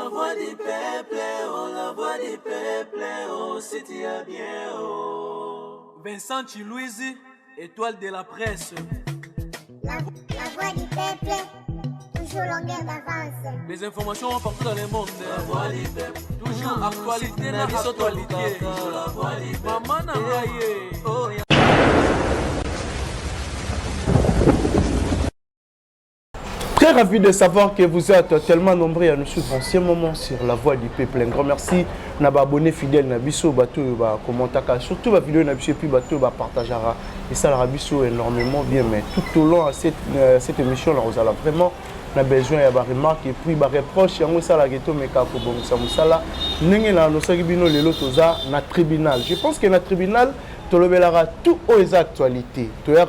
La voix du peuple, oh, la voix du peuple, oh, si tu as bien, oh. Vincent Chilouizi, étoile de la presse. La voix du peuple, toujours longueur d'avance. Les informations partout dans le monde. La voix du peuple, toujours actualité dans l'actualité. La voix du peuple, maman n'a pas. Très ravi de savoir que vous êtes tellement nombreux à nous suivre en ce moment sur la voix du peuple. Un grand merci. Nous avons abonné fidèle à Bisso, bateau, commentaire, surtout la vidéo na Bisso et puis bateau, partagera. Et ça, la Bisso énormément bien. Mais tout au long de cette émission, nous allons vraiment besoin de remarques et puis de reproches. Il y a un ghetto, mais il y a un tribunal. Je pense que dans le tribunal, tu as tout aux actualités. Tu as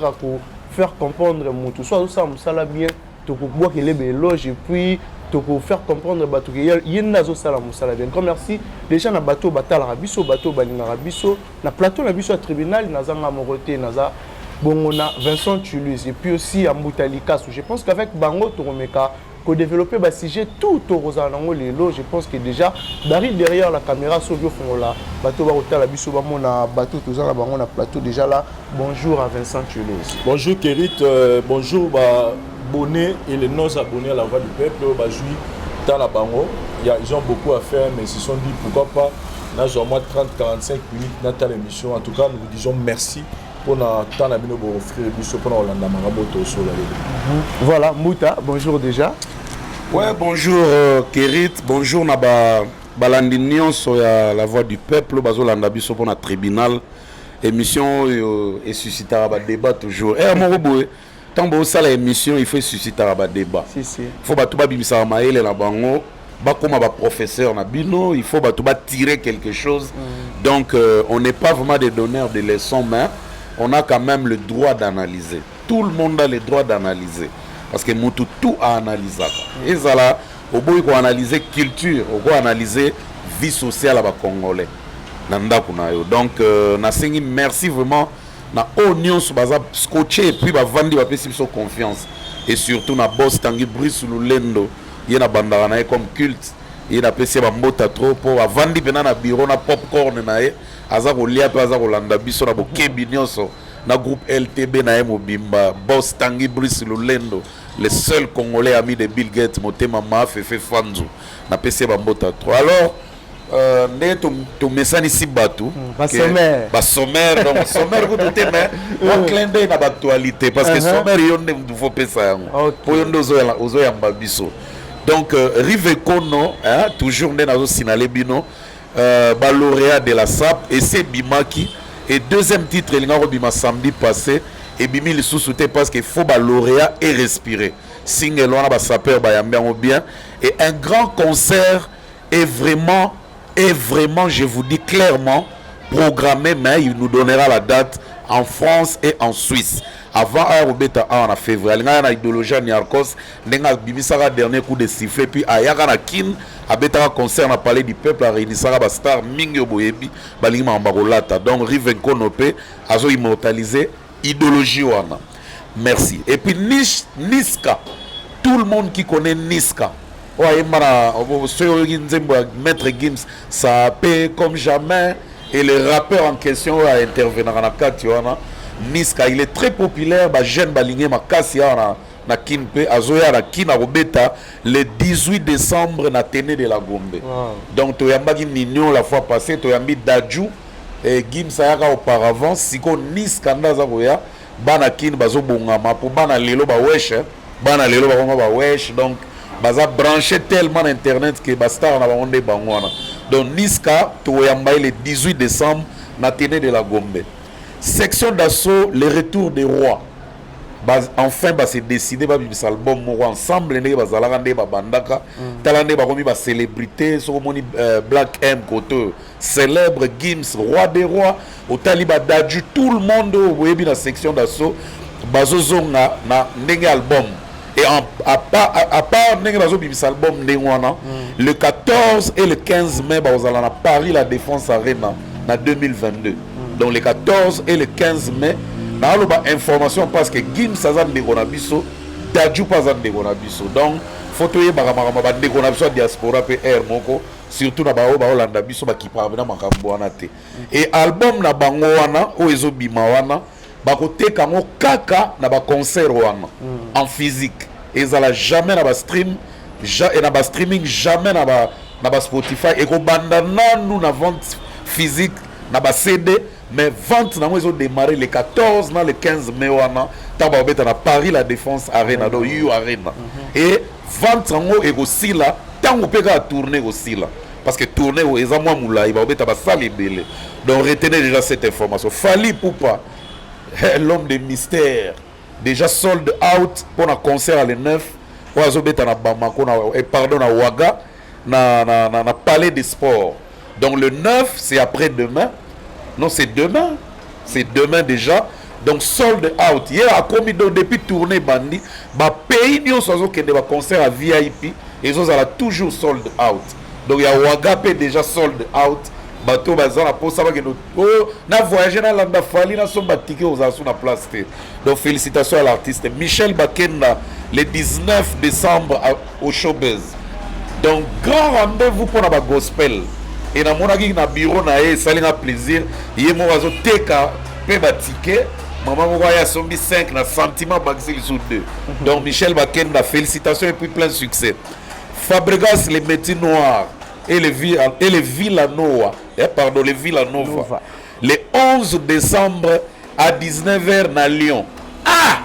faire comprendre que soit ça bien. Tu peux les éloges et puis tu peux faire comprendre qu'il y a un grand merci. Déjà, na bateau batal rabiso, bateau balinga rabiso, na plateau na biso tribunal, na zanga moroté, na za bongona Vincent Chilouizi et puis aussi à Moutalika. Je pense qu'avec Bango, tu peux développer un sujet tout au Rosanango Lelo. Je pense que déjà, derrière la caméra, sur le fond là, bateau barotal rabiso, bamona bateau, tout ça, bango na plateau déjà là. Bonjour à Vincent Chilouizi. Bonjour Kérit, bonjour abonnés et les non-abonnés à la voix du peuple, dans la bango. Ils ont beaucoup à faire, mais ils se sont dit pourquoi pas. Nous avons 30-45 minutes dans l'émission. En tout cas, nous vous disons merci pour notre temps pour offrir pour Voilà, Mouta, bonjour déjà. Ouais, bonjour Kérit, bonjour Balandinion sur la voix du peuple, Bazolanda Bisso pour notre tribunal. Émission et susciter un débat toujours. Et mon robot, tant que ça l'émission, il faut susciter un débat. Il faut que tu bimisa maël la bango, comme un professeur na bino, il faut que tu tirer quelque chose. Donc on n'est pas vraiment des donneurs de leçons, mais on a quand même le droit d'analyser. Tout le monde a le droit d'analyser parce que nous tout à analyser. Et ça là, au bout il faut analyser culture, il faut analyser vie sociale à Congolais. Donc, merci vraiment na oignon sur baza scotché et puis ba vandi ba pesi biso confiance et surtout na boss Tanguy Brice Lulendo il na bandara na comme culte il na pesi ba mbota trop pour ba vandi pena na bureau na popcorn na ye aza ko lia pe aza ko landa biso na bo kebi nyonso na groupe LTB na mobimba boss Tanguy Brice Lulendo le seul congolais ami de Bill Gates motema ma fefe fanzu na pesi ba mbota trop. Alors tu message ici bateau sommaire donc sommaire vous doutez mais on clin d'œil dans l'actualité parce que sommaire il y a faut penser pour yondo ozo ya mbabiso donc Rive Kono toujours dans signalé bino lauréat de la SAP et c'est Bimaki et deuxième titre il a bima samedi passé et bimi le sous-souté parce qu'il faut lauréat et respirer single on a sapeur bien et un grand concert est vraiment, je vous dis clairement, programmé, mais il nous donnera la date en France et en Suisse. Avant Aérobeta en février, il y a une idéologie à Niarkos, il y a un dernier coup de sifflet, puis il y a un kin, il y a un concert à Palais du Peuple, à réunir un star, Mingyo Boyebi, Balima Ambarolata. Donc, Rivenko Nope, a immortalisé idéologie. Merci. Et puis, Niska, tout le monde qui connaît Niska, Maître Gims, ça paie comme jamais. Et le rappeur en question a intervenu dans la carte. Niska, il est très populaire. Jeune Balingé, ma casse, na Kinpe, Azoya, na Kina Robeta, le 18 décembre, na Téné de la Gombe. Donc, tu as mis Nignon la fois passée, tu as mis Dadju, et Gims a auparavant, si on Niska, Nazaroya, Bana Kin, Bazo Bongama, pour Bana Lelo, Bawesh, Bana Lelo, Bawesh, donc. Baza branché tellement internet que Basta on a ondé bangwana. Donc Niska Toyamba le 18 décembre na Téné de la Gombe. Section d'assaut le retour des rois. Enfin c'est décidé ba bibisa album mo ensemble ndé bazalaka ndé ba bandaka talande ba komi ba célébrité so moni Black M Koto célèbre Gims roi des rois au Taliba Dadju tout le monde oyebi na section d'assaut bazozonga na ndenge album. Et à part album, le 14 et le 15 mai, vous allez à Paris, la Défense Arena, en 2022. Donc le 14 et le 15 mai, nous avons information parce que Gims a des Gonabiso, Dadju pas des Gonabiso. Donc, photo ye makambo bandeko na biso diaspora pe air moko surtout na bao baolanda biso bakipaka na makambo wana te et album na bango wana oyo ezobima wana bakoteka yango kaka na baconcert wana en physique ezala jamais na bastream et na bastreaming jamais na ba Spotify ekobanda nanu na vente physique na ba CD mais vente nango ezodémarrer le 14 na le 15 mai wana ntango bakobeta na Paris la Défense Arena do U Arena et vente yango ekosila ntango mpe kaka tourner ekosila parce que tourner eza mwa molai bakobeta basala ebele donc retenez déjà cette information. Fally Ipupa l'homme de mystère déjà sold out pour un concert à le 9 oyo azobeta na Bamako pardon na Ouaga na Palais des Sports. Donc le 9 c'est après-demain. Non, c'est demain déjà. Donc sold out. Hier à Comido depuis tournée bandi, pays nyonso azokende ba concert à VIP et ils ont toujours sold out. Donc il y a Ouaga déjà sold out. Bateau bazana pour ça que na voyager na landa Fally na somba ticket aux asu na place. Donc félicitations à l'artiste Michel Bakenda le 19 décembre au Showbiz. Donc grand rendez-vous pour la gospel. Et na monaki na bureau na ye salinga plaisir ye mo azo teka pe ba ticket maman moko ya sombi 5 na sentiment baxil sous 2. Donc Michel Bakenda félicitations et puis plein de succès. Fabregas les métiers noirs et les Villanova les Villanova le 11 décembre à 19h na Lyon. Ah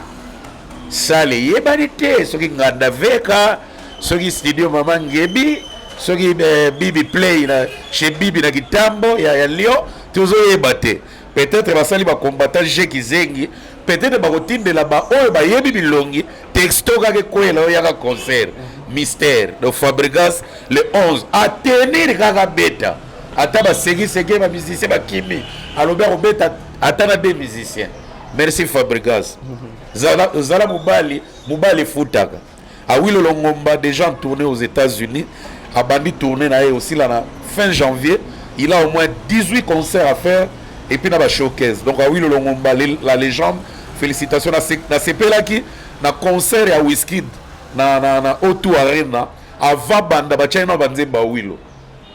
ça les yebanité ce qui nganda veka ce qui studio maman Ngebi ce qui Bibi play chez Bibi na Kitambo ya Lyon toujours yebate peut-être basali ba combattant Jeki Zengi peut-être ba kotinde là-bas oyo ba yebi bilongi texto ka ke kwela oyo ya concert mystère de Fabregas le 11 à tenir kaka beta ata ba segi ba musicien ba kimi alobert beta atana des musiciens. Merci Fabregas. Zala Mubali futaka Awilo Longomba déjà en tournée aux États-Unis a bandi tourné aussi là fin janvier. Il a au moins 18 concerts à faire et puis na showcase. Donc Awilo Longomba la légende, félicitations na CP là qui na concert à Wizkid na O2 Arena avant banda ba China banze ba Awilo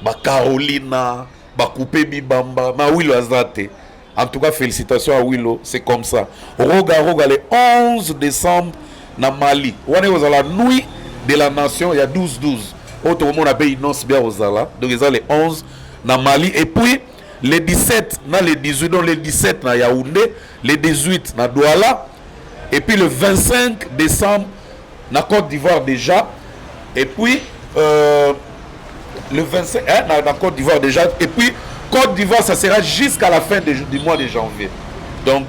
ba Carolina ba Coupé Bibamba na Awilo azate. En tout cas félicitations à Awilo, c'est comme ça. Roga le 11 décembre na Mali. On est aux la nuit de la nation, il y a 12-12. Autre monde a payé non bien aux ala. Donc ils ont les 11 na Mali et puis les 17 na les 18 donc les 17 na Yaoundé, les 18 na Douala et puis le 25 décembre na Côte d'Ivoire déjà et puis le 25 na Côte d'Ivoire déjà et puis Côte d'Ivoire ça sera jusqu'à la fin du mois de janvier. Donc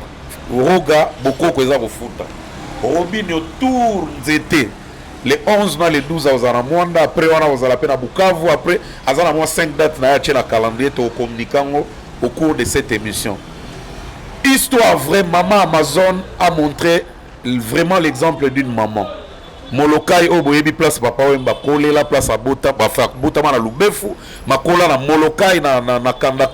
Roga beaucoup que ça au foot. Robinho Tour Nzete les 11 na les 12 à Mwanda après on a aux la peine à Bukavu après azana moi 5 dates na ya calendrier to communiquant au cours de cette émission. Histoire vraie, maman Amazon a montré vraiment l'exemple d'une maman. Molokai oboyebi place papa wemba kole la place à bota ba fa bota mana lubefu makola na Molokai na kanda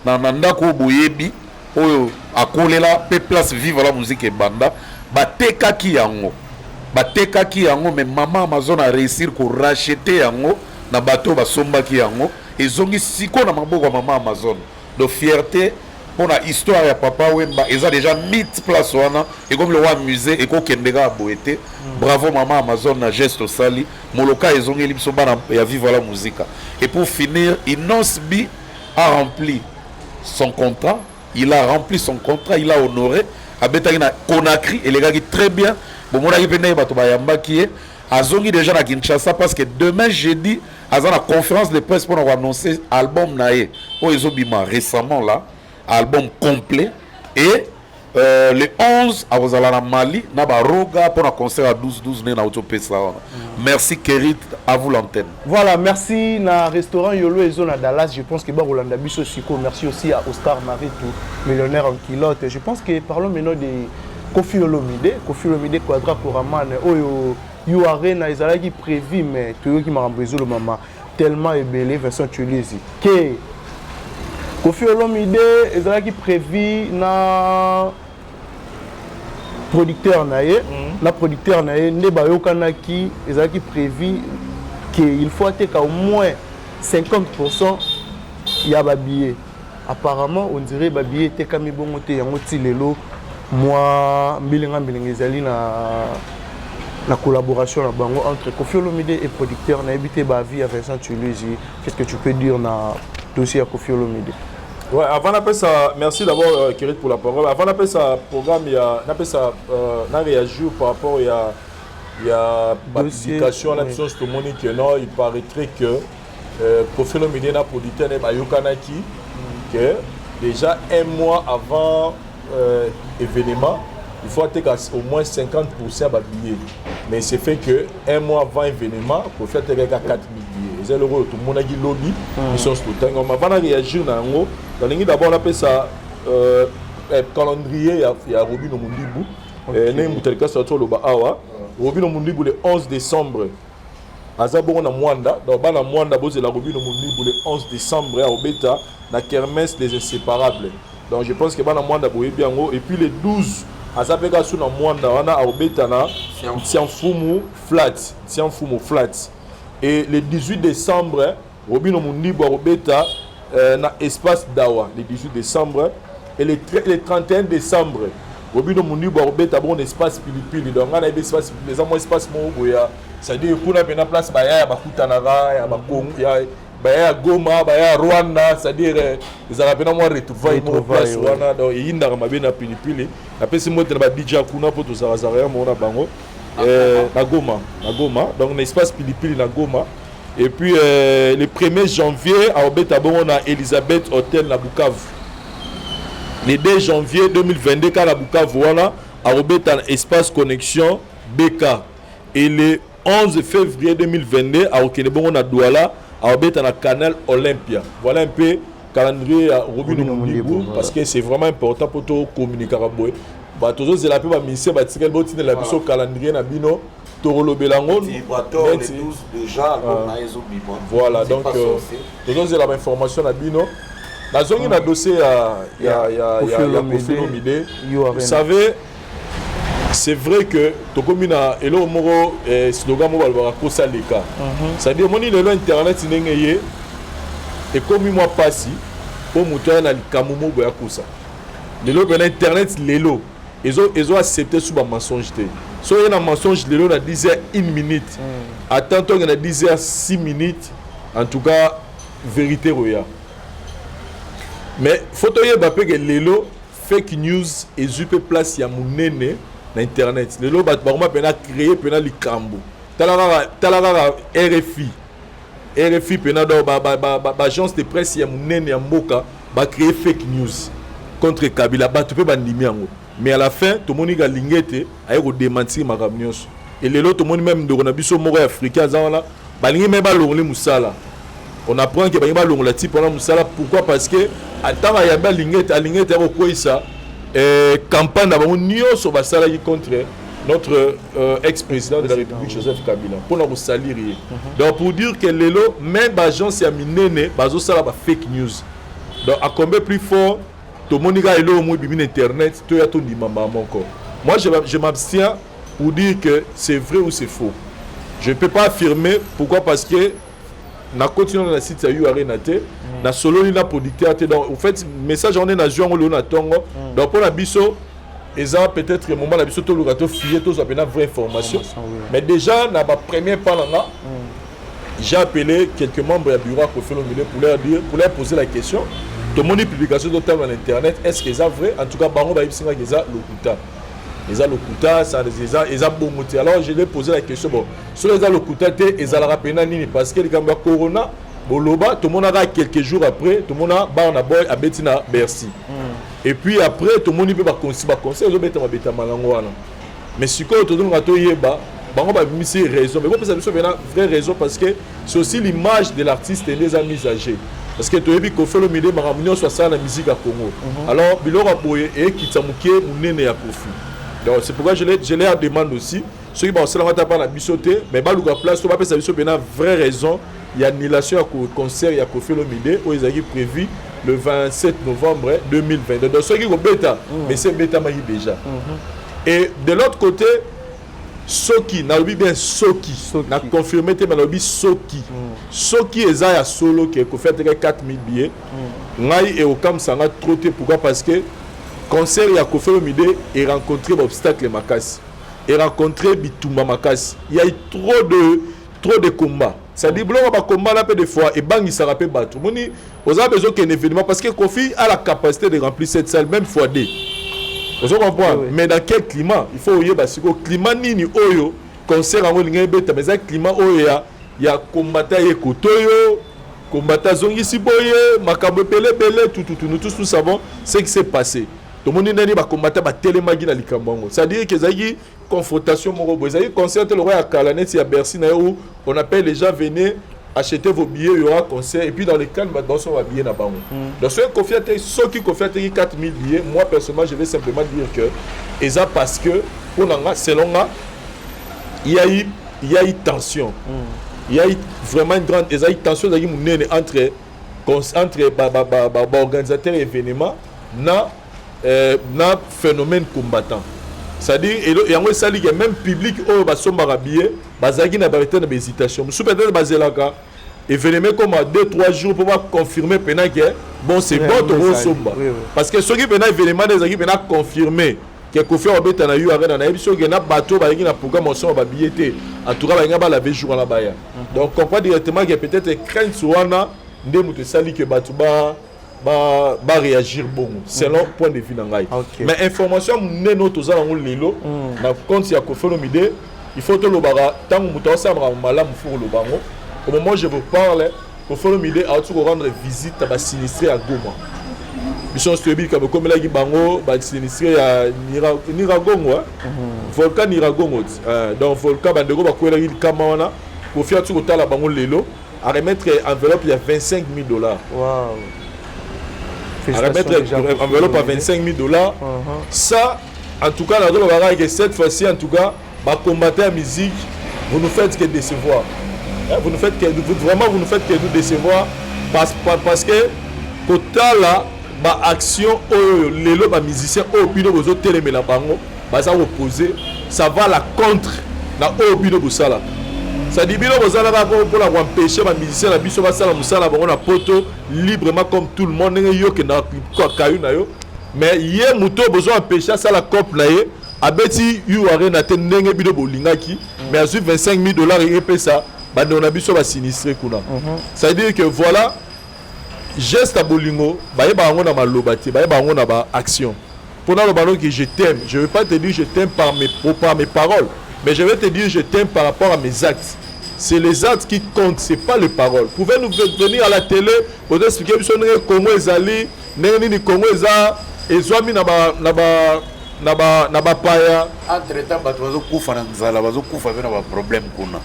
na ndako oboyebi oyo akolela pe place vivre la musique banda batekaki yango mais maman Amazon a réussi ko racheter yango na bato basombaki yango ezongi siko na maboko maman Amazon de fierté pour la histoire ya papa wemba eza déjà mythe place wana et comme le roi musée et ko kendega boete bravo maman Amazon na geste sali Moloka ezongi biso bana ya vivre la musique. Et pour finir Inosbi a rempli son contrat, il a honoré abetaki na Conakry et les gars qui très bien bon mona ki pene bato bayamba ki azongi déjà na Kinshasa parce que demain jeudi azana la conférence de presse pour annoncer album nae o ezobima récemment là album complet et le 11 à Rosala Mali na Roga pour un concert à 12-12 na Autopesa. Merci Kerit, à vous l'antenne. Voilà, merci na restaurant Yolo et Zone à Dallas. Je pense que Rolanda Bisso Siko, merci aussi à Oscar Maritou, millionnaire en kilote. Je pense que parlons maintenant de Kofi Olomide Quadra Koraman Oyo You Arena ezalaki prévu mais tout qui m'a remboursé le maman tellement ébélé Vincent Tulizi. Que Kofi Olomide ezalaki prévu na producteur naé na producteur naé nde bayokanaki ezalaki prévu qu'il faut ateka au moins 50% ya babillets. Apparemment on dirait babillets tekami bongo te yango ti lelo moi mbilinga ezali na collaboration na bango entre Koffi Olomide et producteur na ebité ba vie à Vincent Tuluzi. Qu'est-ce que tu peux dire na dossier à Koffi Olomide? Ouais, avant d'appeler ça, merci d'abord Kérit pour la parole. Avant d'appeler ça programme, il y a réagi par rapport il y a publication à la mission Stomonique. Non, il paraîtrait que Koffi Olomide na producteur na Yokanaki que déjà un mois avant événement, il faut attendre au moins 50% de billets. Mais c'est fait que un mois avant l'événement, il faut attendre 4 000 billets. C'est le tout le monde a dit lobby, ils sont tout le temps. On va réagir d'abord on appelle ça calendrier, il y a Robin Omundibou. Robin Omundibou le 11 décembre. Azabo na Mwanda, donc na Mwanda boze la Robin Omundibou le 11 décembre à Obeta, na kermesse des inséparables. Donc je pense que bana Mwanda boye bien et puis le 12 azabeka sous na Mwanda wana a Obeta na Tianfumu flat. Et le 18 décembre, Robin Omundibou a Obeta na espace Dawa le 18 décembre et le 31 décembre Robin Omundibou a Obeta bon espace Pilipili. Donc on a des espaces les amont espace Moboya. C'est-à-dire qu'on a une place baya bakutanara ya bakongo ya baya Goma baya Rwanda, c'est-à-dire les arabes na moi retrouver une place wana donc yinda mabe na Pilipili après c'est moi te ba DJ kuna pour tout ça ya mona bango na Goma donc un espace Pilipili na Goma et puis le 1er janvier à Obeta bon on a Elisabeth Hotel na Bukavu. Le 2 janvier 2022 quand la Bukavu wana à Obeta espace connexion BK et le 11 février 2022 à Okenebongo na Douala à Obeta na Canal Olympia. Voilà un peu calendrier à Robin Omundibou parce que c'est vraiment important pour tout communiquer à boy. Ba tozo zela pe ba ministère ba tikel botine la biso calendrier na bino Torolo Belango le 12 déjà na ezo bibo. Voilà donc tozo zela ba information na bino. La zone na dossier ya Koffi Olomide. Vous savez c'est vrai que Tokomina et le moro slogan mobile va kosa leka. C'est-à-dire moni le internet n'engeye et comme moi passi pour mutoya na likamumo boya kosa. Le internet lelo ils ont accepté sous un mensonge. So il y a un mensonge lelo na 10h 1 minute. Attends il y a 10h 6 minutes en tout cas vérité roya. Mais photo yeba que lelo fake news et zupe place ya munene na internet lelo bat baroma pena créer pena likambo talara RFI pena do ba agence de presse ya munene ya mboka ba créer fake news contre Kabila bat pe bandimi yango mais à la fin to moni ga lingete ay ko démentir makamnyos et lelo to moni même de na biso moko africain zana ba lingi même ba longole musala on apprend que ba longole type na musala pourquoi parce que atama ya ba lingete ko koisa campagne d'abord sur basala contre notre ex-président de la République Joseph Kabila pour nous salir. Donc pour dire que lelo même agence ya minene bazo sala ba fake news. Donc à combien plus fort to monika elo mo bi internet to ya to ndimamba encore. Moi je m'abstiens pour dire que c'est vrai ou c'est faux. Je ne peux pas affirmer pourquoi parce que na continue dans la site ya URNAT na solo ni na producteur donc en fait message on est na juin on na tongo donc pour la biso eza peut-être le moment la biso to lukato fier to ça vraie information mais déjà na ba premier pas là j'ai appelé quelques membres du bureau Koffi Olomide pour leur poser la question de mon publication de terme en internet est-ce que c'est vrai en tout cas bango ba ibsinga que ça lokuta ça eza bongote alors je lui posé la question bon sur les lokuta te ezala pena nini parce que le gamba corona boloba tout le monde a quelques jours après tout le monde a ba na boy a betina Bercy et puis après tout le monde peut ba conseil zo beta mabeta malango wana mais siko to donga to yeba bango ba misi raison mais bon ça biso bena vraie raison parce que c'est aussi l'image de l'artiste et des amis âgés parce que tu as vu qu'on fait le milieu maramignon soit ça la musique à Congo alors bilora boye et kitsamuke munene ya Koffi. Donc c'est pourquoi je les demande aussi ceux qui vont se la pas la bisoté mais baluka place to ba pesa biso bena vraie raison il y a annulation à concert il y a Koffi Olomide où ils ont prévu le 27 novembre 2022 donc ceux qui vont bêta mais c'est bêta maï déjà Et de l'autre côté, Soki, nalobi bien Soki, na confirmé te nalobi Soki. Soki eza ya solo qui ko fait 4000 billets. Ngai et okam sanga trop te pourquoi parce que concert ya Koffi Olomide et rencontrer obstacle makasi. Et rencontrer bitumba makasi. Il y a eu trop de combats. Ça dit blanc ba combat là peu de fois et bang il se rappelle battre. Moni, aux a besoin qu'un événement parce que Koffi a la capacité de remplir cette salle même fois deux. Vous comprenez? Oui. Mais dans quel climat? Il faut que le climat nini oyo concert en ligne beta mais un climat oyo ya combattant et kotoyo combattant zongi siboye makambo pelé tout nous tous nous savons ce qui s'est passé. Tout le monde nani ba combattant ba télémagi na likambango. Ça dit que zaki confrontation moko boy zaki concert le roi à Kalanet à Bercy na où on appelle les gens venez acheter vos billets, il y aura concert et puis dans les calmes dans son billet na bango. Donc ceux qui confient 4000 billets, moi personnellement je vais simplement dire que et ça parce que pour selon moi il y a eu tension. Il y a eu vraiment une grande tension entre organisateurs événements na phénomène combattant. C'est-à-dire il y a même public où ba somba billet bazaki na barité na hésitation. Sous peut-être bazelaka événement comme à 2-3 jours pour confirmer pendant que bon c'est bon to somba. Parce que ceux qui pendant événement des équipes pendant confirmer que Koffi Olomide na eu arena na biso que na bateau ba na programme son ba billet en tout cas ba ngaba la veille jour la baya. Donc on comprend directement que peut-être crainte soana ndemu te sali que bateau ba réagir bon selon point de vue nangai. Mais information neno toza na lelo na compte ya Koffi Olomide il faut que le bara tant muto sa malamu pour le bango au moment où je vous parle Koffi Olomide a toujours rendre visite à sinistré à Goma. Mission Stubby comme là qui bango ba sinistré à Niragongo volcan Niragongo donc volcan bandego ba ko la kamana Koffi a toujours tala bango lelo à remettre enveloppe il y a $25,000. Waouh. À remettre enveloppe à $25,000. Ça, en tout cas, cette fois-ci, en tout cas, bah, combattre la musique, vous nous faites que décevoir. Vous nous faites que nous décevoir parce que total là, bah action les lots musiciens au bino aux autres télé mais la bango, bah ça opposé, ça va la contre na au bino bosala. Ça dit bino bosala pour la empêcher les musiciens la biso basala musala bango na poto librement comme tout le monde yo que na quoi kayu na yo. Mais hier muto besoin empêcher ça la cop na ye abeti yu arena te ndenge bino bolingaki mais à $25,000 et paye ça bah on a biso ba sinistré kuna. Ça veut dire que voilà geste à bolingo ba yeba ngo na malobati ba yeba ngo na ba action. Pendant le ballon que je t'aime, je ne vais pas te dire je t'aime par mes paroles, mais je vais te dire je t'aime par rapport à mes actes. C'est les actes qui comptent, c'est pas les paroles. Vous pouvez nous venir à la télé pour expliquer comment ils allaient, ni Congo ils ont mis na ba paya entre-temps bato kufa na nzala kufa na ba problème kuna.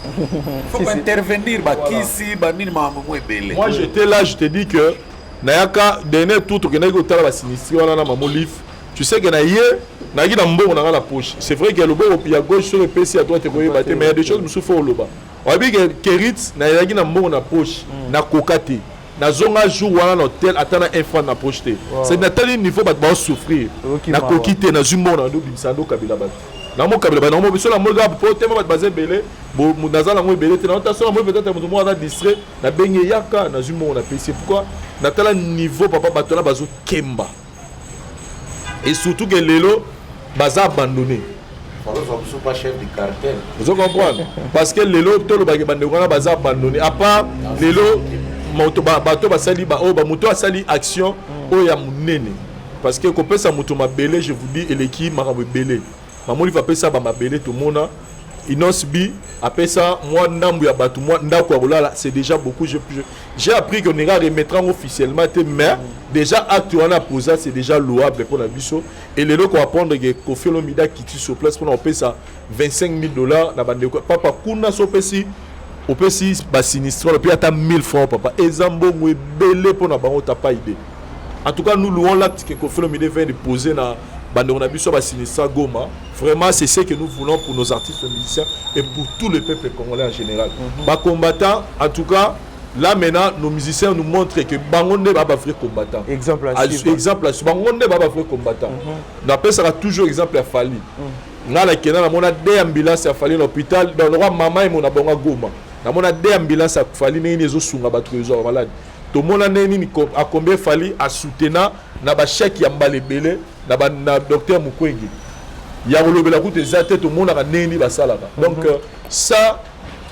Faut intervenir ba kisi ba nini mambo ebele. Moi j'étais là, je te dis que nayaka dernier tout que naiko tala ba sinistre wana na mamo livre. Tu sais que na na mbongo na la poche. C'est vrai que le bon au à gauche sur le PC à droite mais il y a des choses musu faut loba. On a vu que Kerit na mbongo na poche na kokate. Na zonga jour wana na hôtel atana infant na projeté. C'est na tel niveau ba souffrir. Na kokite na zumbo na do bimsando kabila ba. Na mo kabila ba na mo biso la mo ga po tema ba bazé belé bo nazala mo belé te na ta so mo peut-être mo na distrait na benye yaka na zumbo na PC. Pourquoi na tel niveau papa batona bazo kemba. Et surtout que Lelo baza abandonné. Ils sont pas chef du cartel. Vous comprenez? Parce que Lelo tout le bagage baza abandonné. À part Lelo bato basali ba o ba moto asali action o ya munene. Parce que ko pesa moto mabele je vous dis eleki marabe belé. Mamoli va pesa ba mabele tout monde. Inosbi après ça moi ndambu ya bato moi ndako bolala c'est déjà beaucoup j'ai appris qu'on ira remettre officiellement mais déjà acte on a posé c'est déjà louable pour la biso et les locaux apprendre que Koffi Olomide qui sur place pour on paye ça $25,000 na bande papa kuna so pesi au pesi ba sinistre puis ata 1000 francs papa ezambongo ebele pour na bango ta pas idée. En tout cas nous louons l'acte que Koffi Olomide vient de poser na bande on a biso ba sinistre Goma. Vraiment, c'est ce que nous voulons pour nos artistes musiciens et pour tout le peuple congolais en général. Bah combattants, en tout cas, là maintenant, nos musiciens nous montrent que Bangonde va pas vrai combattant. Exemple à suivre. Exemple à suivre. Bangonde va pas vrai combattant. On appelle ça toujours exemple à Fali. ngala kena na mona de ambulance ya fali l'hôpital dans le roi maman et mon abonga Goma na mona de ambulance ya fali nini ezo sunga ba trésor malade to mona nini a combien fali a soutenir na ba chèque ya mbalebele na docteur Mukwengi ya rolobela route ezate to mona ka nini ba salaka donc ça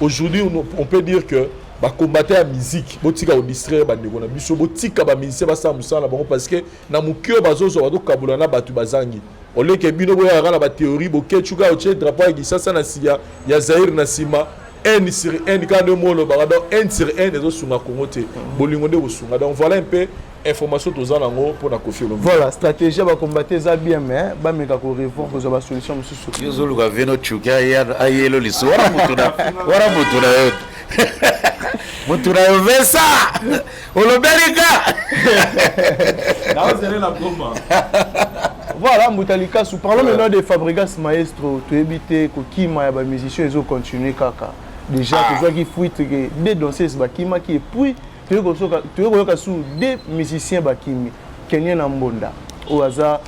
aujourd'hui on peut dire que ba combattre la musique botika au distraire ba ndeko na biso botika ba musicien ba sa musala bango parce que na mukio bazozo ba to kabula na batu bazangi ole ke bino boya na ba théorie bo kechuka o che drapeau ya kisasa na siya ya Zaire na sima n sur n quand de mono ba donc n sur n ezo sunga Congo te bolingo de bosunga donc voilà un peu information tozana ngo pour na Koffi Olomide voilà stratégie ba combattre za bien mais ba meka ko répondre ko za ba solution mususu yo zolu ka veno chuka ya ayelo liso wara mutuna yo mutuna yo vesa Olobelika na ozele la Goma. Voilà, Moutalika, sous parlons maintenant de Fabregas Maestro, tu évites que Kima et les musiciens ils ont continué kaka. Déjà, tu vois qu'ils fuient des danseuses Bakima qui est puis tu vois que sous des musiciens Bakimi, Kenyan Ambonda, au hasard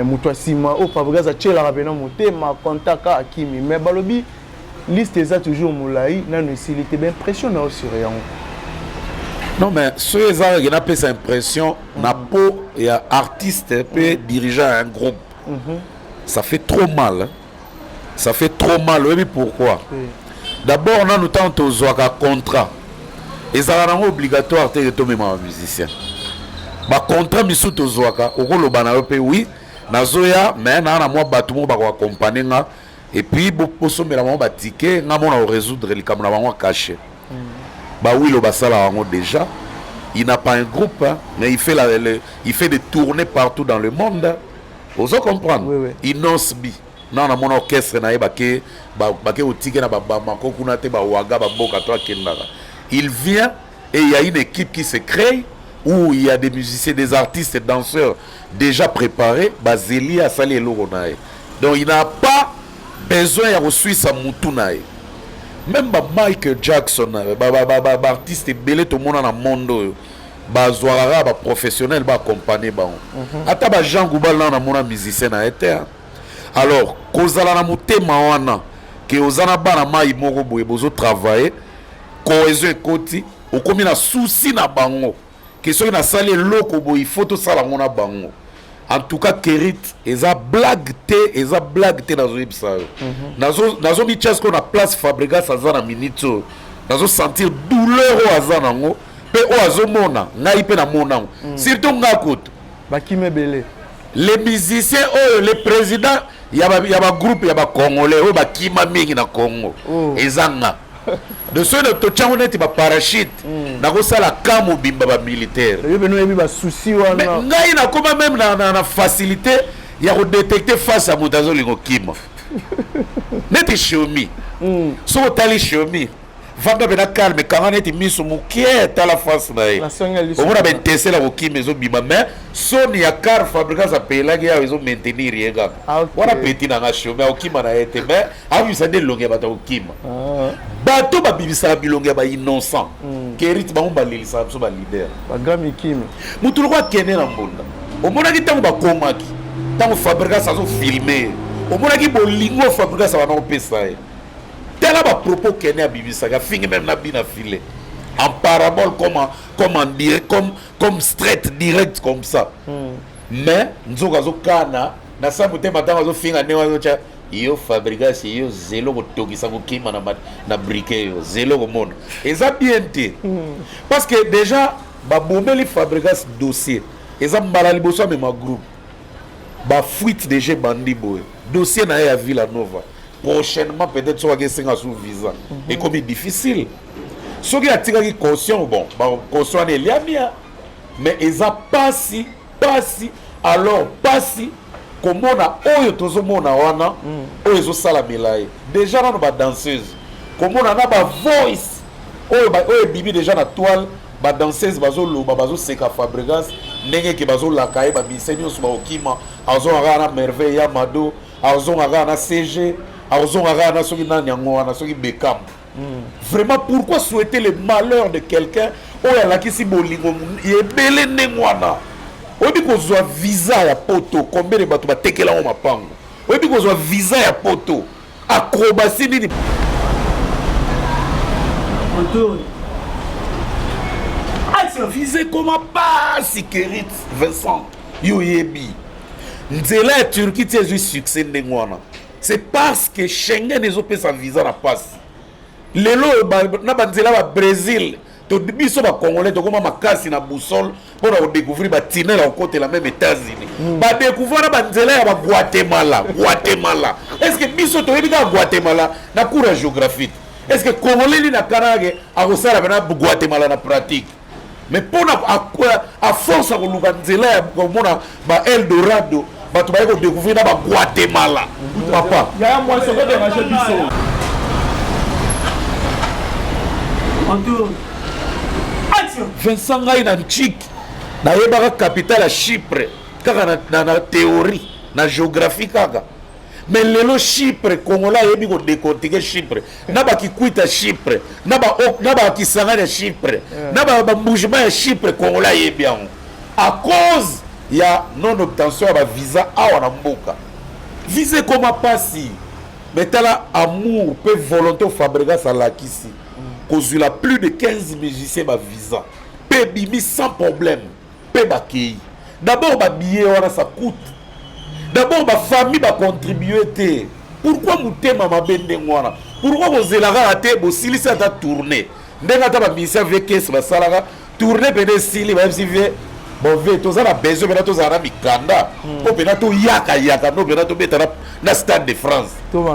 Moutouassima, au Fabregas a tchela rapena monté ma contaka Akimi, mais balobi liste est toujours moulaï, non il était bien impressionnant sur rien. Non, mais ce qui a fait cette impression, n'a pas artiste peut diriger un groupe. Ça fait trop mal. Hein? Ça fait trop mal. Oui, mais pourquoi? D'abord, on a nous tant aux contrat. Et ça rend obligatoire de tomber ma musicien. Ma contrat, mais sous aux ouaka, au rôle au oui, nazoya, mais na moi batumo ba accompagner et puis pour sommer la maman ticket, na mona résoudre les caméras caché. Bah oui, le Bassala déjà, il n'a pas un groupe, hein, mais il fait des tournées partout dans le monde. Hein. Vous comprenez? Oui, oui. Il nonce bi. Non, dans mon orchestre, il vient et il y a une équipe qui se crée où il y a des musiciens, des artistes, des danseurs déjà préparés. Bazeli a sali l'oronae. Donc il n'a pas besoin de reçu sa moutunae. Même Michael Jackson, artiste belé tout le monde dans le monde, zoara professionnel accompagner ata Jean Goubal na mona musicien na été. Alors kozala na motema wana ke ozana bana mai moko boye bozo travailler cohésion ekoti okomi na souci na bango ke soki na sali loko boye il faut to sala ngona bango. En tout cas, Kerit, eza blague te nazo yebisa yo. Nazo mi chesko na place Fabregas azana minito. Nazo sentir douleur o azana ngo pe o azomona ngai pe na mona. Surtout ngakoto Bakime belé. Les musiciens les présidents ya ba groupe ya ba congolais o bakima mingi na Congo. Ezanga. De ceux de Tochango neti ba parachute na ko sala kamo bimba ba militaire. Yo beno yebi ba souci wana. Mais ngai na koma même na facilité ya ko détecter face à Moutazo lingo kima. Neti shomi. So tali shomi. Vanda bena calme quand neti miso mukie ta la face na ye. On va ben tester la kima zo bima mais Sony ya car Fabregas a payé la guerre ils ont maintenir yega. Wana petit na shomi o kima na été mais a vu ça de longue ba ta kima. Bato ba bibisa bilonge ba innocent. Kerit ba umba lilisa so ba leader. Ba gami kimi. Mutu kwa kene na mbonda. Omona ki tango ba komaki. Tango Fabregas azo filmer. Omona ki bolingo Fabregas ba na opesa. Tela ba propos kene a bibisa ga fingi même na bina filé. En parabole comme en direct comme straight direct comme ça. Mais nzoka zo kana na samu te matanga zo finga ne wa zo cha yo Fabregas yo zelo kotokisa kokima na briquet yo zelo komona eza bien te parce que déjà ba bombeli Fabregas dossier eza mbala liboso même groupe ba fuite déjà bandi boy dossier na ya Villanova prochainement peut-être so va senga sous visa et comme difficile soki atika ki caution bon ba caution ne liamia mais eza pasi alors pasi komona oyo tozomona wana oyo ezosala milaye déjà nano ba danseuse komona na ba voice oyo bibi déjà na toile ba danseuse bazoloba bazoseka Fabregas ndenge ke bazolaka ye ba musicien nyonso baokima azongaka na merveille ya Mado azongaka na CG azongaka na soki nani yango wana soki Beckham. Vraiment pourquoi souhaiter le malheur de quelqu'un oyo alakisi bolingo yebele ndenge wana obi kozwa visa ya poto combien de bato batekela o mapango oyebi kozwa visa ya poto acrobatie nini vise koma pasi Kerit Vincent yo yebi nzela ya Turquie ti ezwi succès ndenge wana c'est parce que Schengen ezopesa visa na pasi lelo na banzela ba Brésil to biso ba Congolais tokoma makasi na boussole pour découvrir ba tunnel à côté la même États-Unis ba découvrir ba nzela ya ba Guatemala est-ce que biso to yebi ka Guatemala na cours de géographie est-ce que Congolais ni na Kanage a kosala na Guatemala na pratique mais pour à force à koluka nzela ya komona ba Eldorado bato baye ko découvrir na ba Guatemala papa ya moi ça va déranger biso Vincent ngai na nchiki nayebaka capitale ya Chypre kaka na théorie na géographie kaka mais lelo Chypre Congolais ayebi kodécortiquer Chypre na bakikwita Chypre na bakisangani ya Chypre na bambugement ya Chypre Congolais ayebi yango à cause ya non obtention ya bavisa awa na mboka visa ekoma pasi mais tala amour pe volonté ofabriga salakisi kozwila plus de 15 musiciens bavisa pe bimi sans problème pe bakei d'abord babillet wana ça coûte d'abord bafamille bacontribue te pourquoi motema mabe ndenge wana pourquoi bozelaka te bosilisi ata tourné ndenge ata bamisien vie kese basalaka tourné pene esili bayebisi vie bon vie toza na besoin pena tozala na mikanda mpo pena toyakayaka no pena tobeta na stade de France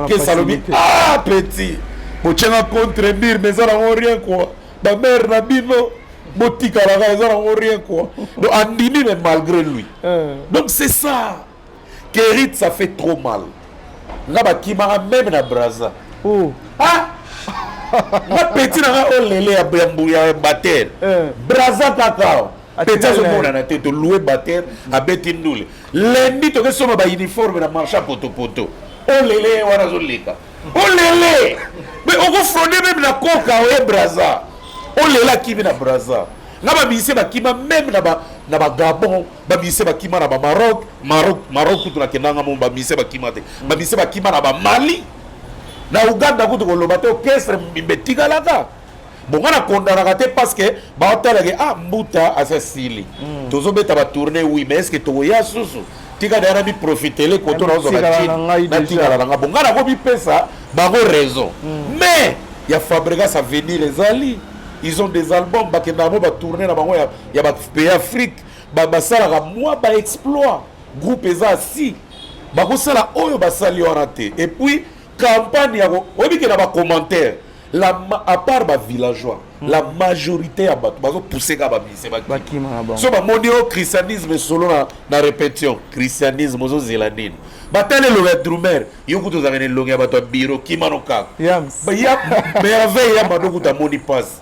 kesalobi ah petit botianga contre mire mais eza nango rien quoi bamare na bino botikalaka eza nango rien quoi donc andimi mais malgré lui donc c'est ça Kerit ça fait trop mal nga bakimaka même na Braza nga petit nanga olele ya bater Braza kaka petit azomonana te toloue bater abeti ndule lendi tokesoma bauniforme na marché a potopoto olele wana azoleka olele mais okofronde même na koka oye Braza olele akimi na Braza nga bamisien bakima même na bagabon bamisien bakima na Maroc kutu nakendanga mo bamisien bakima te bamisien bakima na bamali na Uganda kutu koloba te orchestre mbetikalaka bonga na kondanaka te parce que baotalake mbuta asasili tozobeta batourne oui mais est ce que tokoya susu tika dayana biprofitele koto nazonatikala nanga bonga nango bipesa bango raison mais ya Fabregas avenir ezali ils ont des albums bakenda mo batourne na bango ya pays Afrique basalaka mwa baexploit groupe eza si bakosala oyo basali wana te et puis campagne yako oyebike na bacommentaire à part ba villageois la majorité ya bato bazopousser ka bamise bakima so bamoni o christianisme solo na répétition christianisme ozozela nini batale lo ya drumer yokuti ozakene longe ya bato ya biro kimano kaka ya merveille ya madoko tamoni passe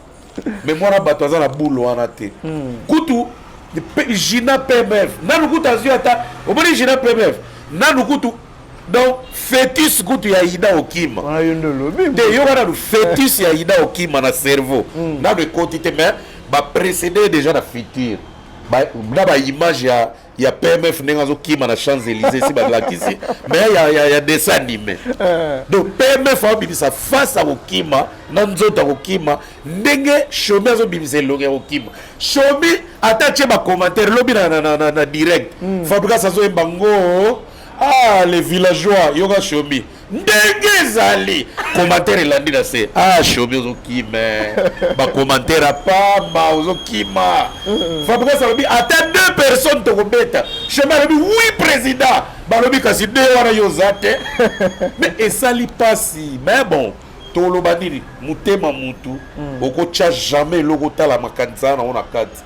mais mwana bato aza na boule wana te kutu Gina PMF nanu kutu azwi ata omoni Gina PMF nanu kutu donc fœtus kutu ya Ida Okima te yo wana fœtus ya Ida Okima na cerveau na de quantité mais ba précédé déjà na futur na ba image ya PMF ndenge azokima na Champs-Élysées si balakisi mais ya dessin animé donc PMF abimisa face à Okima na nzoto Okima ndenge Shomi azobimisa elonge ya Okima Shomi attache ba commentaire lobi na direct Fabregas azoyembango les villageois yoga Shomi ndenge zali commentaire elandi na se Shomi ozokima ba commentaire apamba ozokima Fabregas alobi ata 2 personnes tokobeta Shomi alobi oui président balobi kasi 2 wana yozate mais esali pasi mais bon toloba nini mutema mutu okotya jamais eloko tala makanisa na ona kati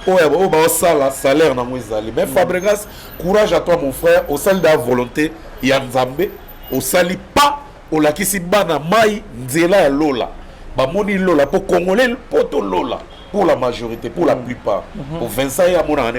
oyo baosala salaire nango ezali mais Fabregas courage à toi mon frère osali da volonté ya Nzambe osali pas olakisi bana mai nzela ya lola bamoni lola po congolais poto lola pour la majorité pour la plupart pour Vincent ya mona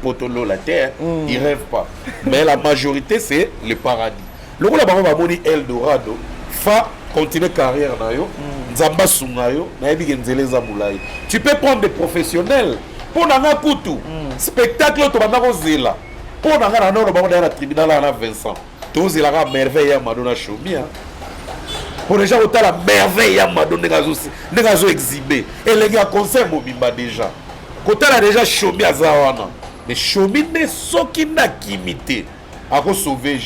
poto lola terre il rêve pas mais la majorité c'est le paradis lokola bango bamoni Eldorado fa continuer carrière na yo nzamba sunga yo na yebi nzela za mulai tu peux prendre des professionnels pour nanga kutu spectacle to banda ko zela pour nanga na no bango na tribunal na Vincent tous il a la merveille à Madonna Chomia. Pour déjà autant la merveille à Madonna Negazo exhibé. Et les gars concert mobimba déjà. Quand elle a déjà Chomia Zawana. Mais Chomia n'est soki n'a kimité. À cause sauver.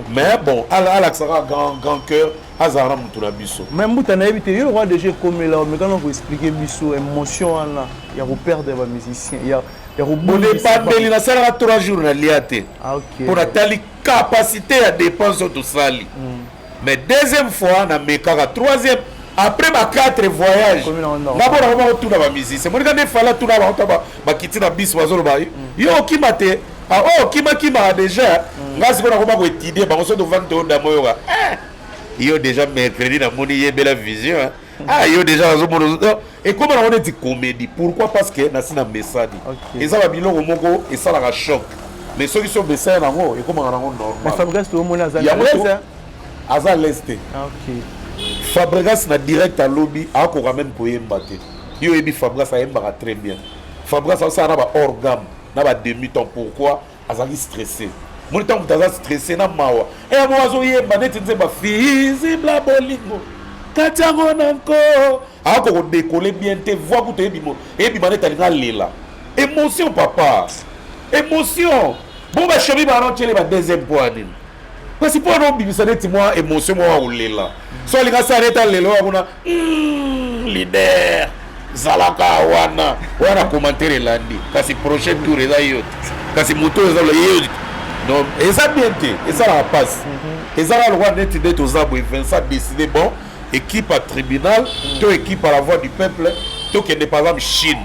Mais bon, elle a grand cœur. Azara Moutoulabiso. Même Moutana évité, il y aura déjà comme là, mais quand on peut expliquer Bisso, émotion là, il y a au père de la musicien, il y a au bon départ de la salle à 3 jours na liaté. Ah ok. Pour la telle capacité à dépenser tout ça. Mais deuxième fois, na mekaka troisième après ma 4 voyages. D'abord on va tout dans la musique. C'est moi quand il fallait tout dans ba kiti na bis wazolo ba. Yo qui mate ah oh qui m'a déjà. Ngasi ko na ko ba ko étudier ba ko so devant to da moyoga. Yo déjà mercredi na moni yebela vision hein? Ah yo déjà et comment on dit comédie pourquoi parce que na sina message et ça va biloko moko et ça la choc mais ceux qui sont message nango et comment on normal mais Fabregas to mona za à l'est. OK Fabregas na direct à lobby a ko quand même pour yembaté yo ebi Fabregas a yembaka très bien Fabregas ça na ba hors gamme na ba demi temps pourquoi azali stressé. Mon temps que tu as stressé na mawa et moi zo yemba net nzeba visible bolingo katiango encore a ko décoller bien te voix ku te bimo et bi manet alinga lela émotion papa émotion bon ba chebi ba ron tele ba deuxième point nini parce que pour non bibisa net moi émotion moi o lela so linga s'arrêter lelo kuna leader zalaka wana commentaire landi kasi prochain tour eza yo kasi moto eza yo. Non, et ça bien été, et ça la passe. Et ça la loi net d'être aux arbres, Vincent décidé bon, équipe à tribunal, toi équipe à la voix du peuple, toi qui n'est pas exemple Chine.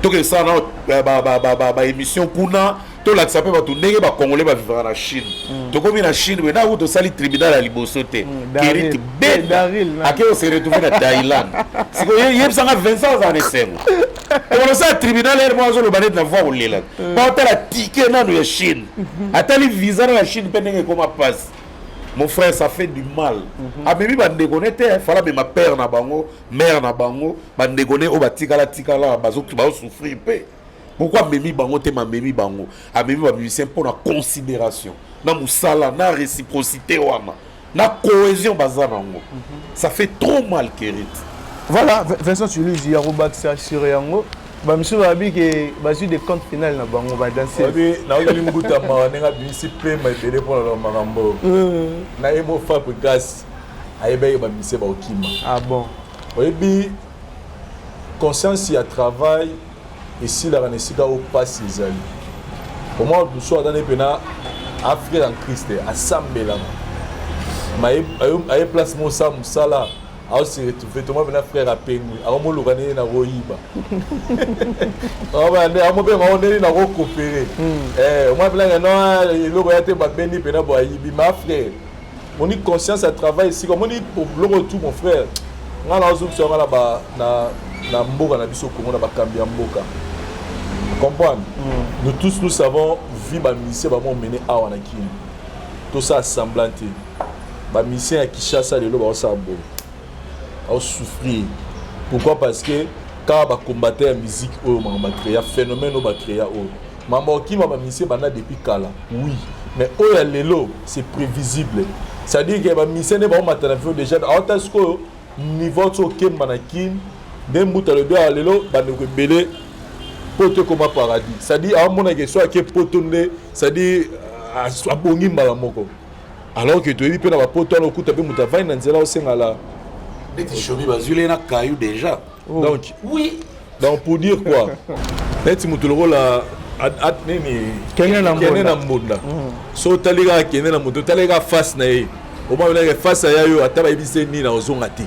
Toi que ça na émission kuna, toi là ça peut pas tourner ba congolais ba vivre en Chine. Toi comme en Chine, mais là où tu sali tribunal à Libosoté. Kérit Daril. À qui on s'est retrouvé dans Thaïlande. C'est que y a 25 ans en SM. Et ça tribunal est moi je le banet la voix au lela. Pas la ticket na no Chine. Atali visa na la Chine pendant comment passe. Mon frère, ça fait du mal. Ah, mais bah, il fallait que ma père na bango, mère na bango, bah, négocier au batikala tikala, bazo qui va souffrir peu. Pourquoi memi bango te ma memi bango? Ah, memi ba musicien pour la considération, na musala, na réciprocité wana, na cohésion bazanango. Ça fait trop mal, Kérit. Voilà, Vincent, tu lui dis, Yarobat, c'est assuré yango. Bah, monsieur Babi, qui a des comptes finales na bango, va danser. Oui, na eu l'imbuta ma, n'enga bisi pe ma bébé pour la marambo. Na emo Fabregas, aïe ba bisi ba okima. Ah bon. Oui, conscience y a travail et si la renesika au passe les alliés. Pour moi, nous sommes dans les pena Afrique en Christ, à Sambela. Ma aïe place mon sam sala. Alors c'est retrouvé tout le monde frère à Pengui alors moi l'organisé na roiba on est na coopérer moi blanc non le royauté ba beni pena bo ayibi ma frère on dit conscience à travail ici comme on dit pour le retour mon frère on a zoom sur là na mboka na biso Congo na ba kambia mboka comprendre nous tous nous savons vie ba mission ba mener à wana kini tout ça semblanté ba mission à Kinshasa le ba ça bon à souffrir. Pourquoi? Parce que quand on combattait la musique, on a créé un phénomène, on a créé un maman qui m'a mis depuis Kala. Oui, mais c'est prévisible. C'est-à-dire que la mission n'est pas déjà à ce niveau de manakin, d'un bout à le doigt à l'élo, on a pote comme un paradis. C'est-à-dire à mon avis, soit que potonné, c'est-à-dire à bongi malamoko. Alors que tu es peu dans la pote, on a coupé mon travail dans zéro là. Déjà. Donc, oui. Donc, pour dire quoi? Net Moutolo la Kenya na mbonda. So taliga Kenya na moto taliga face na ye. Au moins on face à yo ataba ibise ni na ozonga te.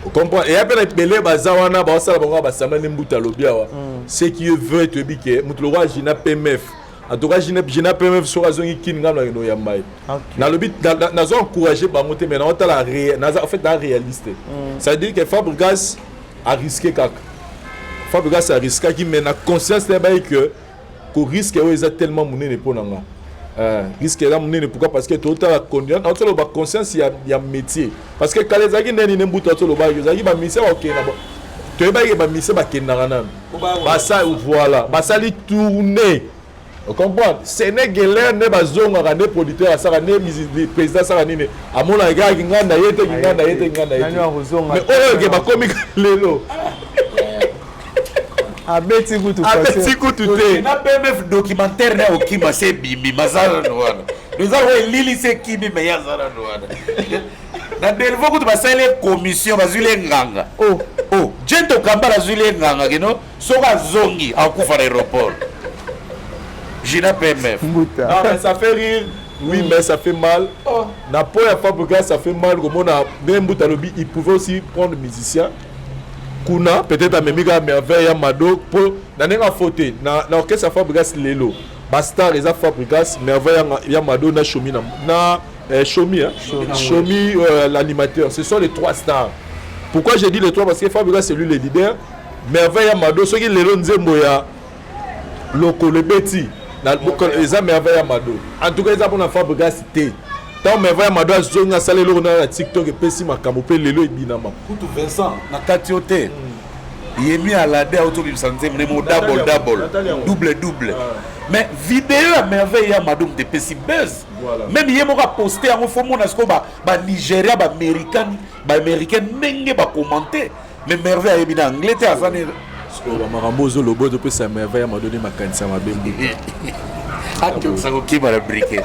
Vous comprenez? Et après belé bazawana ba sala bango ba samana mbuta lobiawa. Ce qui veut te bique Moutolo jina PMF. En tout cas, je n'ai pas même sur la zone qui n'a pas de yambaï. Dans le but, nous avons encouragé par monter, mais en fait, la réaliste. Ça veut dire que Fabregas a risqué quelque. Fabregas a risqué qui mais la conscience que le risque est tellement monné pour nous. Risque est monné pourquoi? Parce que tout a conscience il y a métier. Parce que quand les agents n'ont pas de temps, ils ont mis ça ok. Tu es pas mis ça ok. Bah ça voilà. Bah ça lui tourner. Vous comprenez? Sénégalais ne bazonga ne producteur ça ne président ça ne à mon gars qui nganda yete mais oh ke ba comique lelo abeti kutu te na PMF documentaire na okima se bimbi mazala no wana nous avons lili se kibi me yazala no wana na delvo kutu basale commission bazule nganga oh jento kambara zule nganga kino soka zongi akufa na aéroport Gina PMF. Non, mais ça fait rire. Oui, mais ça fait mal. La première fois, ça fait mal. Comme on a même Boutalobi, il pouvait aussi prendre musicien. Kuna, peut-être à Memiga Merveille, Yamado, pour n'aller en faute. Dans l'orchestre, ça fabrique Lelo. Basta, les fabrique Merveille, Yamado, na Chomi, Chomi, Chomi, l'animateur. Ce sont les 3 stars. Pourquoi j'ai dit les 3? Parce que Fabrica, c'est lui le leader. Merveille, Yamado, ceux qui Lelo Nzemboya, Loko, le Betty. Les amis Merveille Amado. En tout cas, ils ont pour Fabrica cité. Tant Merveille Amado a zonga salé le na TikTok et pesi makambo pe lelo ebinama. Kutu Vincent na katiote. Yemi alade auto bi santé me mo double. Mais vidéo à Merveille Amado de pesi buzz. Même yemo ka poster en fo mona sko ba Nigeria ba américain menge ba commenter. Mais Merveille ebina Angleterre azane Marambozo lobo de plus Merveille m'a donné ma canne ça m'a bien dit. Ato ça qui m'a briqué.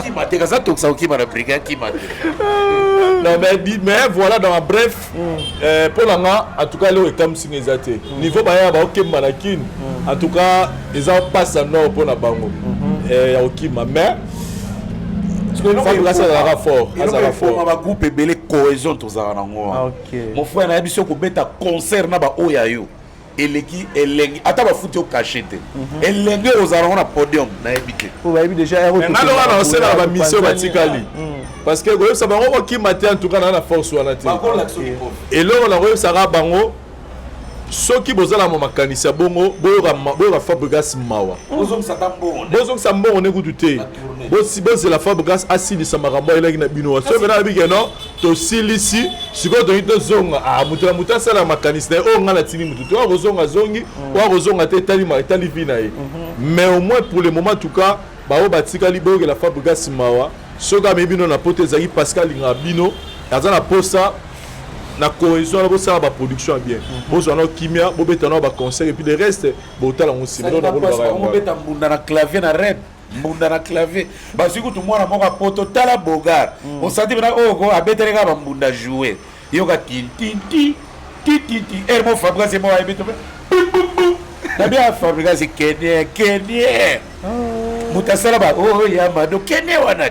Qui m'a dit ça tout ça qui m'a briqué qui m'a. Non mais voilà dans bref pour la en tout cas le comme si exaté. Niveau ba ba OK manakin. En tout cas ils ont passé non pour la bango. OK mais ça fort. On groupe belé cohésion tous à mon frère na biso ko beta concert na ba oyayo eleki elengi ata ba futi au cachete elengi ozara na podium na ebité o ba ebi déjà mais na lo na sera ba mission batikali parce que goyo ça bango ki matin en tout cas na force wana te et là on a goyo ça ra bango soki bozala mo makanisi bongo boyo Fabrice mawa bozong sa mbongo ne kutu bosi la Fabrice asili sa makambo elaki na bino so mena bige no to silisi siko to ito zonga muta sala makanisi na o ngala tini mutu to rozonga zongi o rozonga te tali vina e mais au moins pour le moment en tout cas ba o batika libo que la Fabrice mawa soka mebino na pote zaki Pascal Ngabino azana posa na cohésion na bosa ba production bien bozo na kimia bobeta na ba concert et puis le reste botala on simino na bolo ba on beta mbunda na clavier na rap mbunda na clavier ba siku tu mwana moka poto tala bogar on senti na ko abetereka ba mbunda jouer yoka tin ermo Fabrice mo ay beto na bien Fabrice Kenya mutasala ba ya mado Kenya wana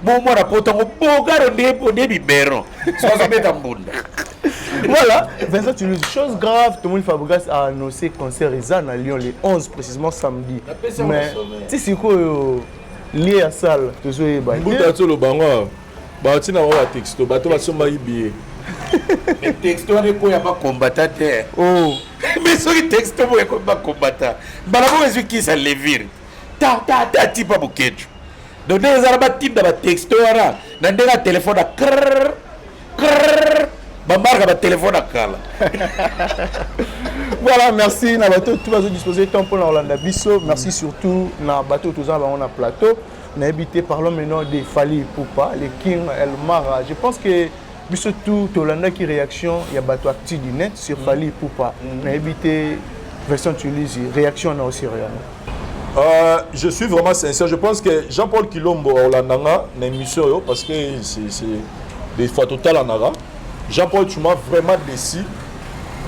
mon moi rapporte au bogar on est biberon soit mettre en boule. Voilà, Vincent, tu nous dis chose grave, tout le monde Fabrice a annoncé concert à Lyon les 11 précisément samedi. Mais tu sais quoi lié à ça tu sais ba. Mbuta to lo bango. Ba tina wa texto, ba to ba so mai billet. Mais texto ne ko ya ba combattant. Oh. Mais so texto mo ko ba combattant. Ba la mo qui ça levir. Ta type ba bukeju. Donc les arabes type de texto là dans des téléphones à ba téléphone à kala. Voilà, merci na bateau tout va se disposer temps pour Orlando Bisso, merci surtout na bateau tous on a plateau. On a habité parlons maintenant de Fally Ipupa, les King El Mara. Je pense que Bisso tout Orlando qui réaction, il y a bateau actif du net sur Fally Ipupa. On a habité version Tunisie, réaction on a aussi rien. Je suis vraiment sincère. Je pense que Jean-Paul Kilombo Olandanga n'a émission parce que c'est des fois total en ara. Jean-Paul, tu m'as vraiment déçu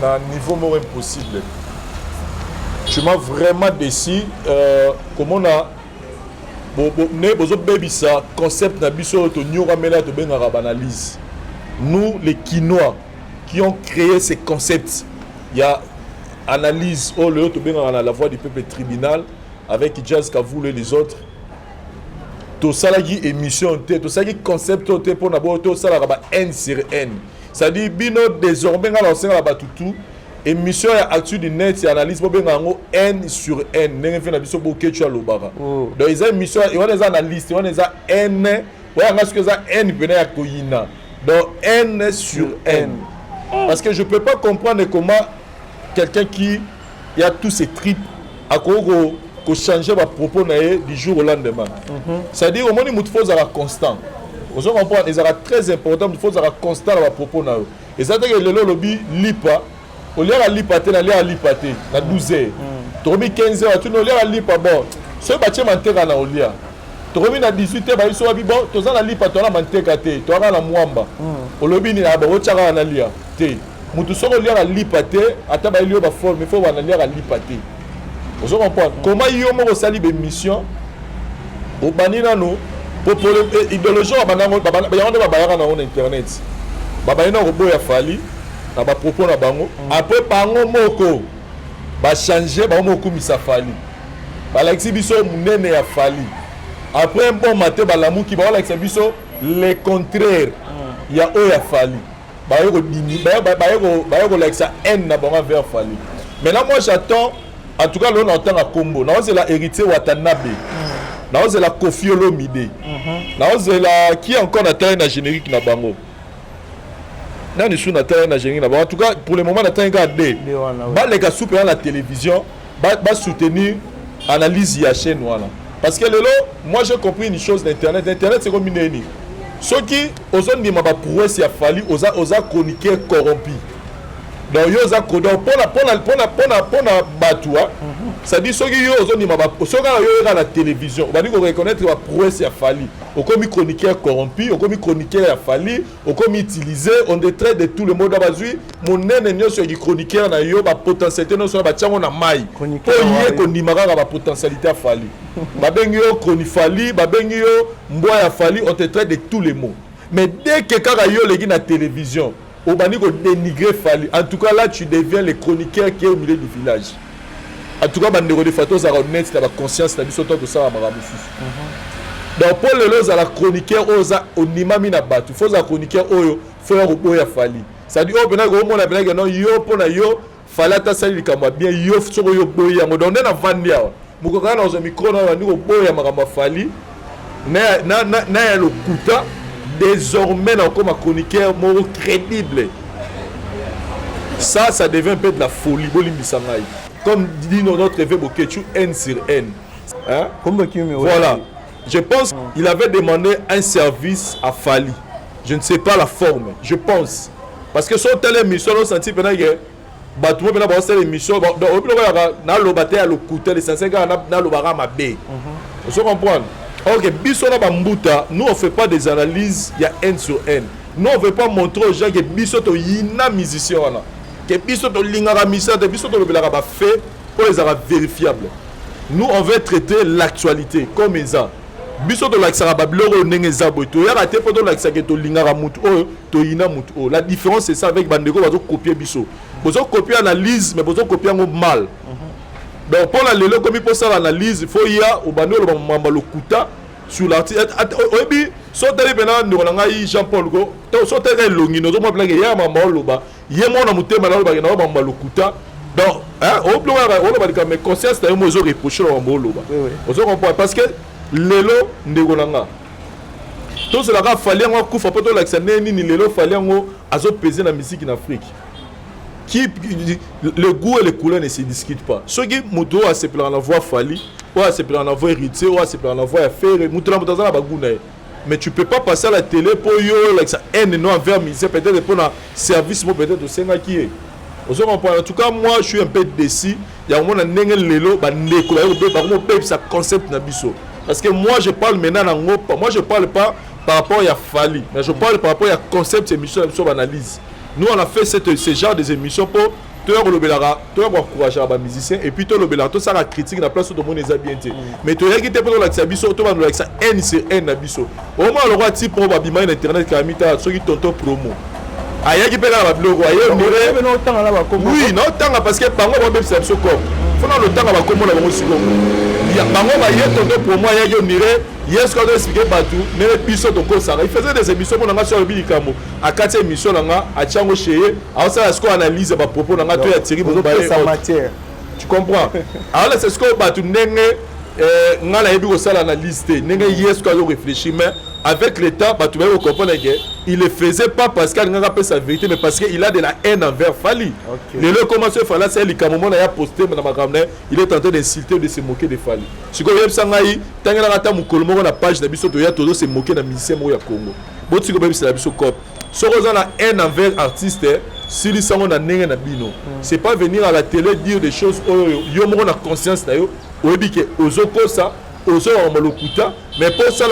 à un niveau moins impossible. Tu m'as vraiment déçu. Comment on a baby ça concept na biso to nyora mela to benga banalise. Nous les Quinois qui ont créé ces concepts. Il y a analyse oh le to benga la voix du peuple tribunal. Avec Jazz Kavoul et les autres, tout ça là qui émission, tout ça qui concept pour n'avoir tout ça là N sur N. Ça dit bino désormais à l'ancien là tout émission et actu du net et analyse pour bien N sur N. N'en fait la mission pour que tu as le bara. Donc ils ont émission, ils ont des analystes, ils ont des N, ouais on a ce que ça N peut être coïna. Donc N sur N. Parce que je peux pas comprendre comment quelqu'un qui a tous ces tripes à Congo ko changer ba propos na du jour au lendemain. C'est-à-dire au moins il faut être constant. Vous comprenez, ils sont très important, il faut être constant à propos na. Et ça dire que le lobby lipa, au lieu à lipa te na lieu à lipa te na 12 heures. Tu remis 15 heures, tu no lieu à lipa bon. Ce bâtiment manteka na olia. Tu remis na 18 heures, ba iso abi bon, tu za na lipa to na manteka te, tu ara na mwamba. Au lobby ni aba o chara na lia te. Mutu soko lieu à lipa te, ata ba lieu ba forme, il faut ba na lieu à lipa te. Vous comprenez comment yo mo sali be mission au banina no pour idéologie ba na internet. Baba ina robo ya fali na ba propos na bango après bango moko ba changer ba moko misa fali ba la exhibition munene ya fali après un bon matin ba lamu ki ba la exhibition le contraire ya o ya fali ba yo dini ba yo la exa n na bango vers fali. Maintenant moi j'attends en tout cas là on entend à Combo na c'est la héritier Watanabe na c'est la Kofi Olomide na c'est la qui encore na terrain na générique na bango. En tout cas, pour le moment, on attend regarder. Les gars souper à la télévision, soutenir l'analyse de la chaîne. Parce que moi j'ai compris une chose d'Internet. Internet c'est comme une ennemie. Ceux qui ont dit que pour eux, il a fallu aux chroniqueurs corrompus. Donc, ils ont pour la batua. C'est-à-dire ceux qui ont dit que la télévision, on va dire qu'on reconnaître que pour eux, il a fallu. On comme chroniqueur corrompu, on comme chroniqueur a fallu, on comme utilisé, on détrait de tout le monde à base. Mon nez sur les chroniqueurs na yo ba potentialité non sur ba tchango na mai. Pour y qu'on dimara ba potentialité a fallu. Ba bengyo chronifali, ba bengyo mboya a fallu, on te traite de tous les mots. Mais dès que kaka yo legi na télévision, on va dire qu'on dénigrer fallu. En tout cas là tu deviens le chroniqueur qui est au milieu du village. En tout cas bande de photos à honnête, la conscience na biso to ça à marabu. Donc pour les lois à la chroniqueur oza onimami na batu faut za chroniqueur oyo faut ya fali ça dit oh bena go mona bena non yo pona yo falata sali likamwa bien yo soko yo boya ngo na vandi awa muko kana ozo micro na ndiko boya makamba fali na ya lokuta désormais na comme chroniqueur mo crédible ça devient un peu de la folie bolimbisa ngai comme dit notre éve bokechu N sur N hein voilà. Je pense qu'il avait demandé un service à Fali. Je ne sais pas la forme. Je pense. Parce que sur telle émission, on sentit que Batou peut avoir cette émission. Donc, on a lobaté à l'ocouté, les 5 gars, on a lobará ma baie. Vous comprenez? Ok, Bissona Bambuta, nous on ne fait pas des analyses, il y a N sur N. Nous on ne veut pas montrer aux gens que Bissoto yina musicien. Que Bissoto lingara musicien, que Bissoto lobelara fait pour les avoir vérifiables. Nous on veut traiter l'actualité comme ça. Biso to l'accès à Babloro Nengeza Boto. Ya raté pour l'accès que to lingara mutu o to ina mutu o. La différence c'est ça avec Bandeko bazo copier biso. Bozo copier analyse mais bozo copier ngo mal. Donc pour la lelo comme il faut ça l'analyse, il faut y a au bandolo mamba lokuta sur l'article. Obi so tele bena ndolanga Jean-Paul Go. To so tele longi no zo mo blague ya mamba loba. Ye mo na mutema na loba na mamba lokuta. Donc hein au plan on va dire mais conscience na mo zo reprocher na mamba loba. Bozo comprendre parce que lelo ndegolanga tout cela va falloir ngo kufa poto l'accès neni ni lelo falloir ngo azo peser na musique en Afrique qui le goût et les couleurs ne se discutent pas ceux qui moto a se plan la voix fali ou a se plan la voix héritier ou a se plan la voix affaire moto na motazana baguna mais tu peux pas passer à la télé pour yo l'accès haine non envers misère peut-être pour un service peut-être de senga qui est en tout cas moi je suis un peu déçu il y a un moment ndenge lelo ba ndeko ba ko ba ça concept na biso. Parce que moi je parle maintenant en moi je parle pas par rapport à Fali, mais je parle par rapport à concept émission d'analyse. Nous on a fait ce genre des émissions pour te encourager les musiciens et puis te le ça la critique la place tout le monde les a bien été. Mais tu as quitté pour l'accès biso to va nous l'accès N c'est N na biso. Au moins le roi type probablement internet qui a mis ta ceux qui tonton promo. Aya qui peut la blog ayo oui non tant parce que bango ba bebisa biso comme faut le temps va comme la bango siko. Ya bango ba yeto pour moi ya yo nire yes quand expliquer partout mais biso to ko ça il faisait des émissions pour nga sur bilikamo à 4 émissions nga a chango cheye alors ça est-ce qu'on analyse ba propos nga to ya tiri bozo ba ça matière tu comprends alors c'est ce que ba tu ndenge nga na yebi kosala na liste ndenge yesu ko réfléchir mais avec le temps tu vas comprendre que il le faisait pas parce qu'il n'a pas sa vérité mais parce qu'il a de la haine envers Fally. Le comment se Fally c'est le moment il a posté dans ma caméra il est en train d'insulter de se moquer de Fally. Si ko yeb sangai tangela ngata mukolo na page na biso to ya todo se moquer na musicien mo ya Congo. Boti ko bebisa biso cop. Soroza na haine envers artiste si li sango na ndenge na bino. C'est pas venir à la télé dire des choses yo mo na conscience na yo oyebi ke ozoko ça ozo en lokuta mais pour ça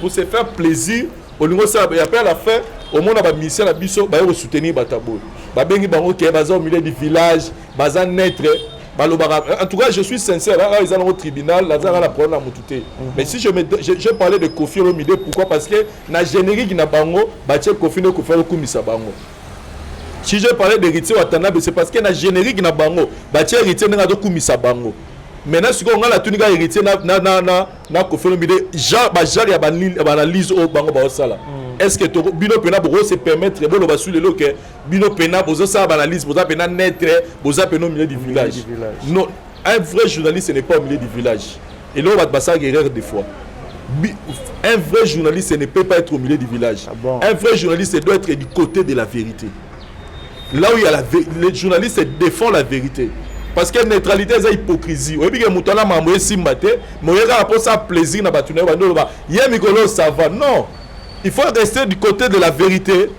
pour se faire plaisir au niveau ça et après à la fin au monde ba mission la biso ba yo soutenir batabo ba bengi bango ke baza au milieu du village baza naître en tout cas je suis sincère là ils allent au tribunal là ça la prendre la mutute mais si je parlais de Kofi Olomide pourquoi parce que na générique na bango ba tie Kofi no Kofi Olomide bango. Si je parlais d'héritier Watanabe c'est parce que na générique na bango ba tie héritier na do kumisa bango. Maintenant si on a la tunika héritier na Kofi Olomide genre ya analyse au bango ba osala est-ce que to bino pena pour se permettre bo lo basu le que bino pena bozo sa analyse boza pena naître boza pena au milieu du village non un vrai journaliste ce n'est pas au milieu du village et là on va passer guerre des fois un vrai journaliste ne peut pas être au milieu du village un vrai journaliste doit être du côté de la vérité là où il y a les journalistes défendent la vérité. Parce que la neutralité c'est hypocrisie. Oui, bien mutana mamoye simbate, moyega pour ça plaisir na batuna bando ba. Yé mikolo ça va. Non. Il faut rester du côté de la vérité.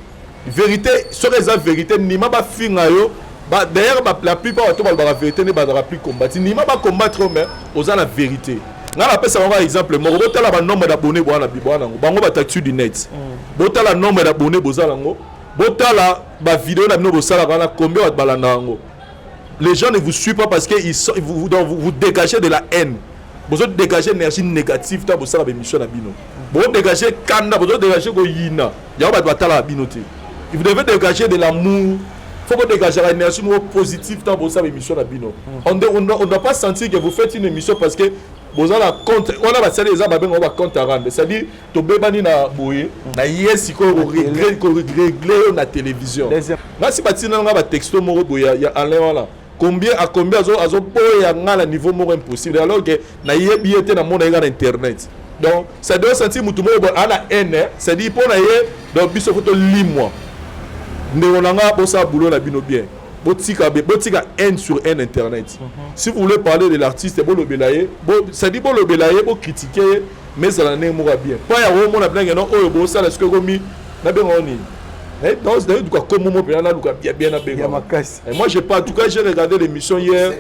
Vérité, sur la vérité ni ma ba finga yo. Ba d'ailleurs la plupart de la vérité ne ba plus combattre. Ni ma ba combattre mais aux la vérité. Nga la pesa par exemple, mo botala ba nombre d'abonnés bo na bibwana ngo. Bango ba tactu du net. Botala nombre d'abonnés bozala ngo. Botala ba vidéo na bino bosala bana combien ba balanda ngo. Les gens ne vous suivent pas parce que vous dégagez de la haine. Vous dégagez l'énergie négative dans votre émission. Vous dégagez Kanda, vous dégagez Goyina. Vous devez dégager de l'amour. Il faut dégager l'énergie positive dans votre émission. On ne doit pas sentir que vous faites une émission parce que vous avez la compte. On a passé les arbres, on va compte à rendre. C'est-à-dire, tu peux pas dire na yes ko régler la télévision. Là si tu as un texto moro boya ya Alain là. Combien azo boya ngala niveau moro impossible alors que na yebi était na monde na internet. Donc ça doit sentir mutumo à la haine, c'est-à-dire pour na ye donc biso photo limwa. Ndonanga bosa boulot na bino bien. Botika haine sur haine internet. Si vous voulez parler de l'artiste bon le belaye, c'est-à-dire bon le belaye pour critiquer mais ça la ne moura bien. Pas ya wo mona blanc non oh bo ça la ce que gomi na ben oni. Et donc c'est quoi comme moment bien là bien et moi j'ai pas en tout cas j'ai regardé l'émission hier.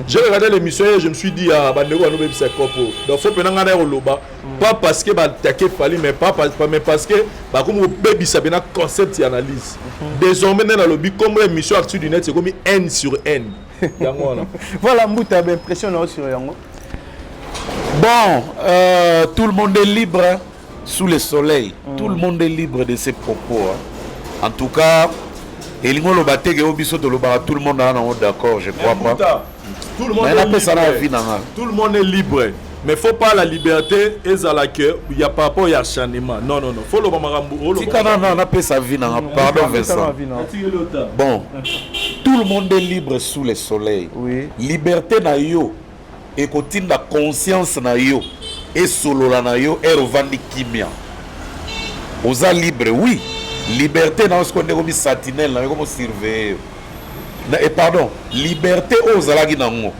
J'ai regardé l'émission hier, je me suis dit ah bandeko no bebi sa kopo. Donc faut penanga na loba pas parce que ba attaquer Fally mais parce que ba comme bebi ça bena concept et analyse. Désormais dans le lobby comme l'émission Actu du net c'est comme haine sur haine. Voilà Mouta ben impression sur yango. Bon, tout le monde est libre hein, sous le soleil. Tout le monde est libre de ses propos. Hein. En tout cas, tout le monde est d'accord, je crois pas. Tout le monde est libre. Tout le monde est libre. Mais il ne faut pas la liberté et à cœur. Il n'y a pas rapport à acharnement. Non. Il faut le pardon Vincent. Bon, tout le monde est libre sous le soleil. Oui. Liberté na yo. Et continue la conscience na yo et solo la na yo et revendique kimia. Osa libre, oui. Liberté na ce qu'on est comme sentinelle na comme surveiller. Et pardon, liberté aux alagi na ngo.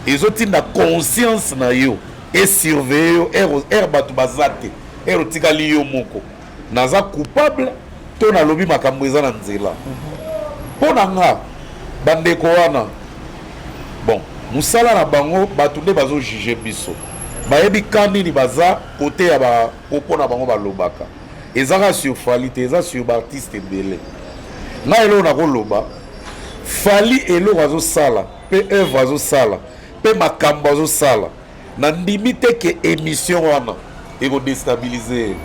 Ils ont la conscience na yo et surveiller yo et batu bazate et rotikali yo moko. Naza coupable to na lobi makambo eza na nzela. Pona nga bandeko wana. Bon, musala na bango batunde bazo juger biso. Bayebi kandi ni baza côté ya ba opona bango balobaka. Ezaka sur Fally te eza sur artiste belé. Na elo na ko loba. Fally elo bazo sala, pe œuvre bazo sala, pe makambo bazo sala. Na ndimite ke émission wana eko déstabiliser.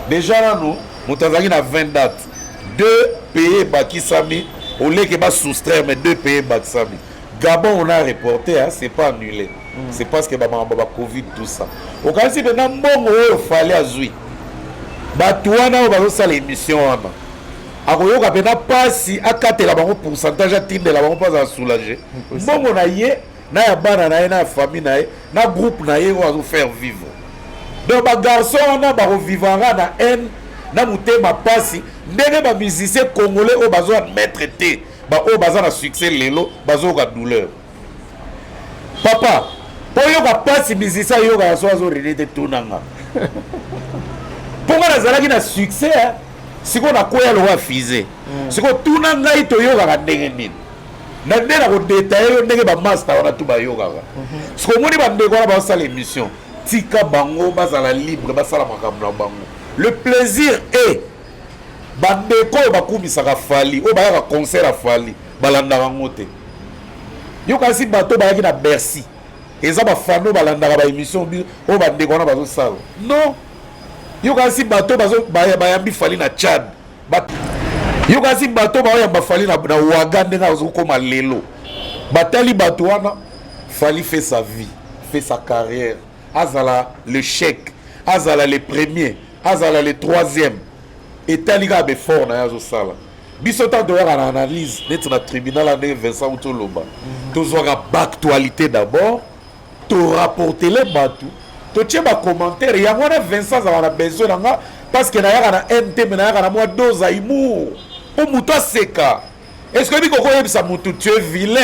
Déjà là nous, mutazaki na 20 dates. 2 pays bakisami, au lieu que ba soustraire mais 2 pays bakisami. Gabon, on a reporté, hein, c'est pas annulé. C'est parce que bah, Covid, tout ça. Au cas où il fallait azui. Batouana, on va faire l'émission. Alors, on a pas si à 4 pourcentage à titre de la banque pas à soulager. Bon, on a yé, na ya bana na ye na ya famille na ye na groupe na ye oyo azofaire vivre. Donc bagarçon wana bakovivanga na haine na motema pasi ndenge bamusicien congolais oyo bazoadmettre te baoyo baza na succès lelo bazoyoka douleur. Papa po yoka pasi musicien ayoka so azorene te tunanga mponga nazalaki na succès sikoyo nakwea lokwa fize sikoyo tuna ngai toyokaka ndenge nini na nde na kodetaye yo ndenge bamaster wana tu bayokaka sikoyo omoni bandeko wana bazosala émission tika bango bazala libre basala makambo na bango. Le plaisir est bandeko oyo bakumisaka fali oyo bayaka concert ya fali balandaka yango te. Yokasi bato bayaki na Bercy eza bafano balandaka baémission oyo bandeko wana bazosala non. Yokasi bato bayambi fali na Tchad yokasi bato baoyamba fali na Ouaga ndenge azokoma lelo batali bato wana fali fait sa vie fait sa carrière azala le chèque azala le premier azala le troisième etali kaka befort na ye azosala biso ntango toyaka na analyse neti na tribunal ya ndenge Vincent toloba tozwaka baactualité d'abord torapportele bato totie bacommentaire yango wana Vincent azala na besoin na nga parce que nayaka na nt me nayaka na mwa dose ya humour po moto aseka. Est-ce que tu as dit tu es vilain?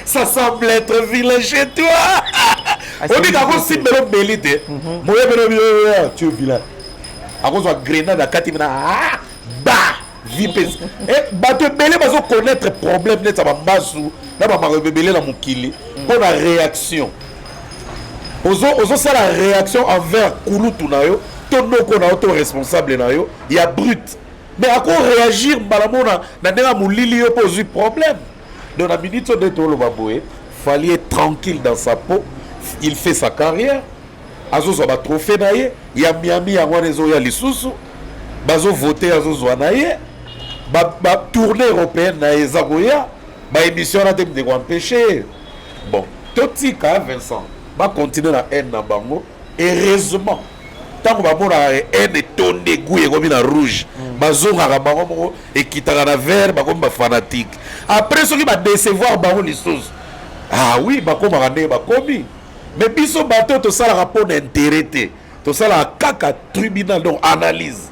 Ça semble être vilain chez toi. On dit que si tu es belité, tu es vilain. À cause de la grenade à Katimina, bah, vipes. Et bah, tu es belé, parce que connaître le problème, tu as basou, là, bah, rebelle la moukili, pour la réaction. Ozo, c'est la réaction envers Kouloutou Nayo, ton nom qu'on a auto responsable Nayo, il y a brut. Mais à quoi réagir balamona na ndenge mulili yo pose problème. Dans la minute de Tolo Baboué, fallait être tranquille dans sa peau. Il fait sa carrière. Azo zo ba trophée naie, ya Miami ya wanezo ya lisusu. Bazo voter azo zo naie. Ba tournée européenne na ezagoya, ba émission na dem de ko empêcher. Bon, totika Vincent, ba continuer na haine na bango. Heureusement tant que bon haine tonde gouye comme na rouge. Bazongaka bango moko ekitaka na vert bakomba fanatique. Après ceux qui va décevoir bango lisusu. Ah oui, bakomaka ndenge bakomi. Mais biso bato to sala rapport d'intérêt te. To sala kaka tribunal donc analyse.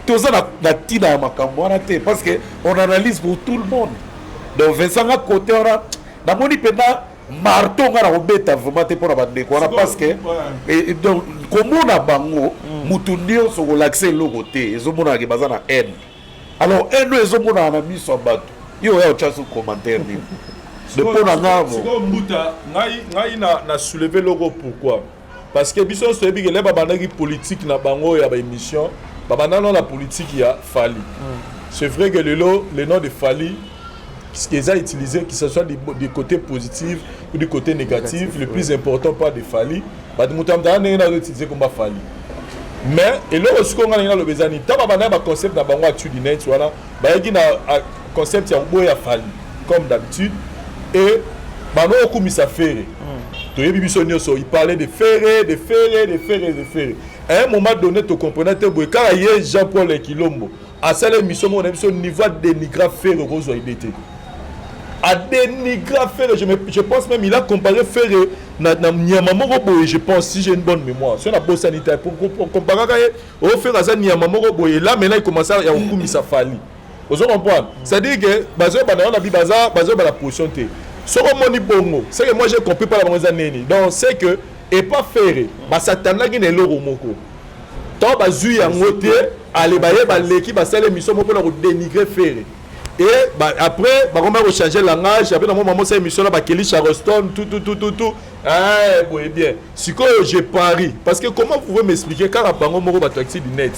To sala na tina ya makambo wana te parce que on analyse pour tout le monde. Donc Vincent nga côté wana na moni pena marteau nga na robeta vraiment te pour bandeko wana parce que donc komona bango mutu nyonso ko l'accès loko te ezomona ke baza na haine. Alors haine ezomona na miso bato. Yo ya chasu commentaire ni. De pona ngamo. Siko mbuta ngai na soulever logo pourquoi? Parce que biso so ebi ke le babandaki politique na bango ya ba émission, babandana la politique ya Fali. C'est vrai que le nom de Fali ce qu'ils ont utilisé, que ce soit du côté positif ou du côté négatif, le plus important pas de Fali, bah de mutamda n'a utilisé comme Fali. Mais et là aussi qu'on a le besoin, tant bah concept na bango actuel du net voilà, bah il y a un concept ya boya Fali comme d'habitude et bah non comme ça fait. Tu as vu so il parlait de ferrer. À un moment donné tu comprenais que quand il y a Jean-Paul Kilombo à cette émission on a un niveau de dénigrage ferré aux IDT. À dénigrer Ferré, je pense même il a comparé Ferré na Niamamoro Boye, je pense si j'ai une bonne mémoire. Si on a beau sanitaire pour comparer au Ferré à Niamamoro Boye, là maintenant il commence à y avoir un ça Fali. Vous comprenez? C'est-à-dire que bazo banana na bibaza bazo ba la position te. So comme moni bongo, c'est que moi j'ai compris pas la bonne année. Donc c'est que et pas Ferré, ba satana qui ne loro moko. Tant bazu ya ngote aller baye ba l'équipe ba sale mission pour la dénigrer Ferré. Et bah, après, bah, on va changer le langage. Après, dans mon moment, c'est émission là, bah, Kelly Charleston, tout. Ah, oui, bien. Si j'ai pari, parce que comment vous pouvez m'expliquer quand la bango moro ba taxi du net,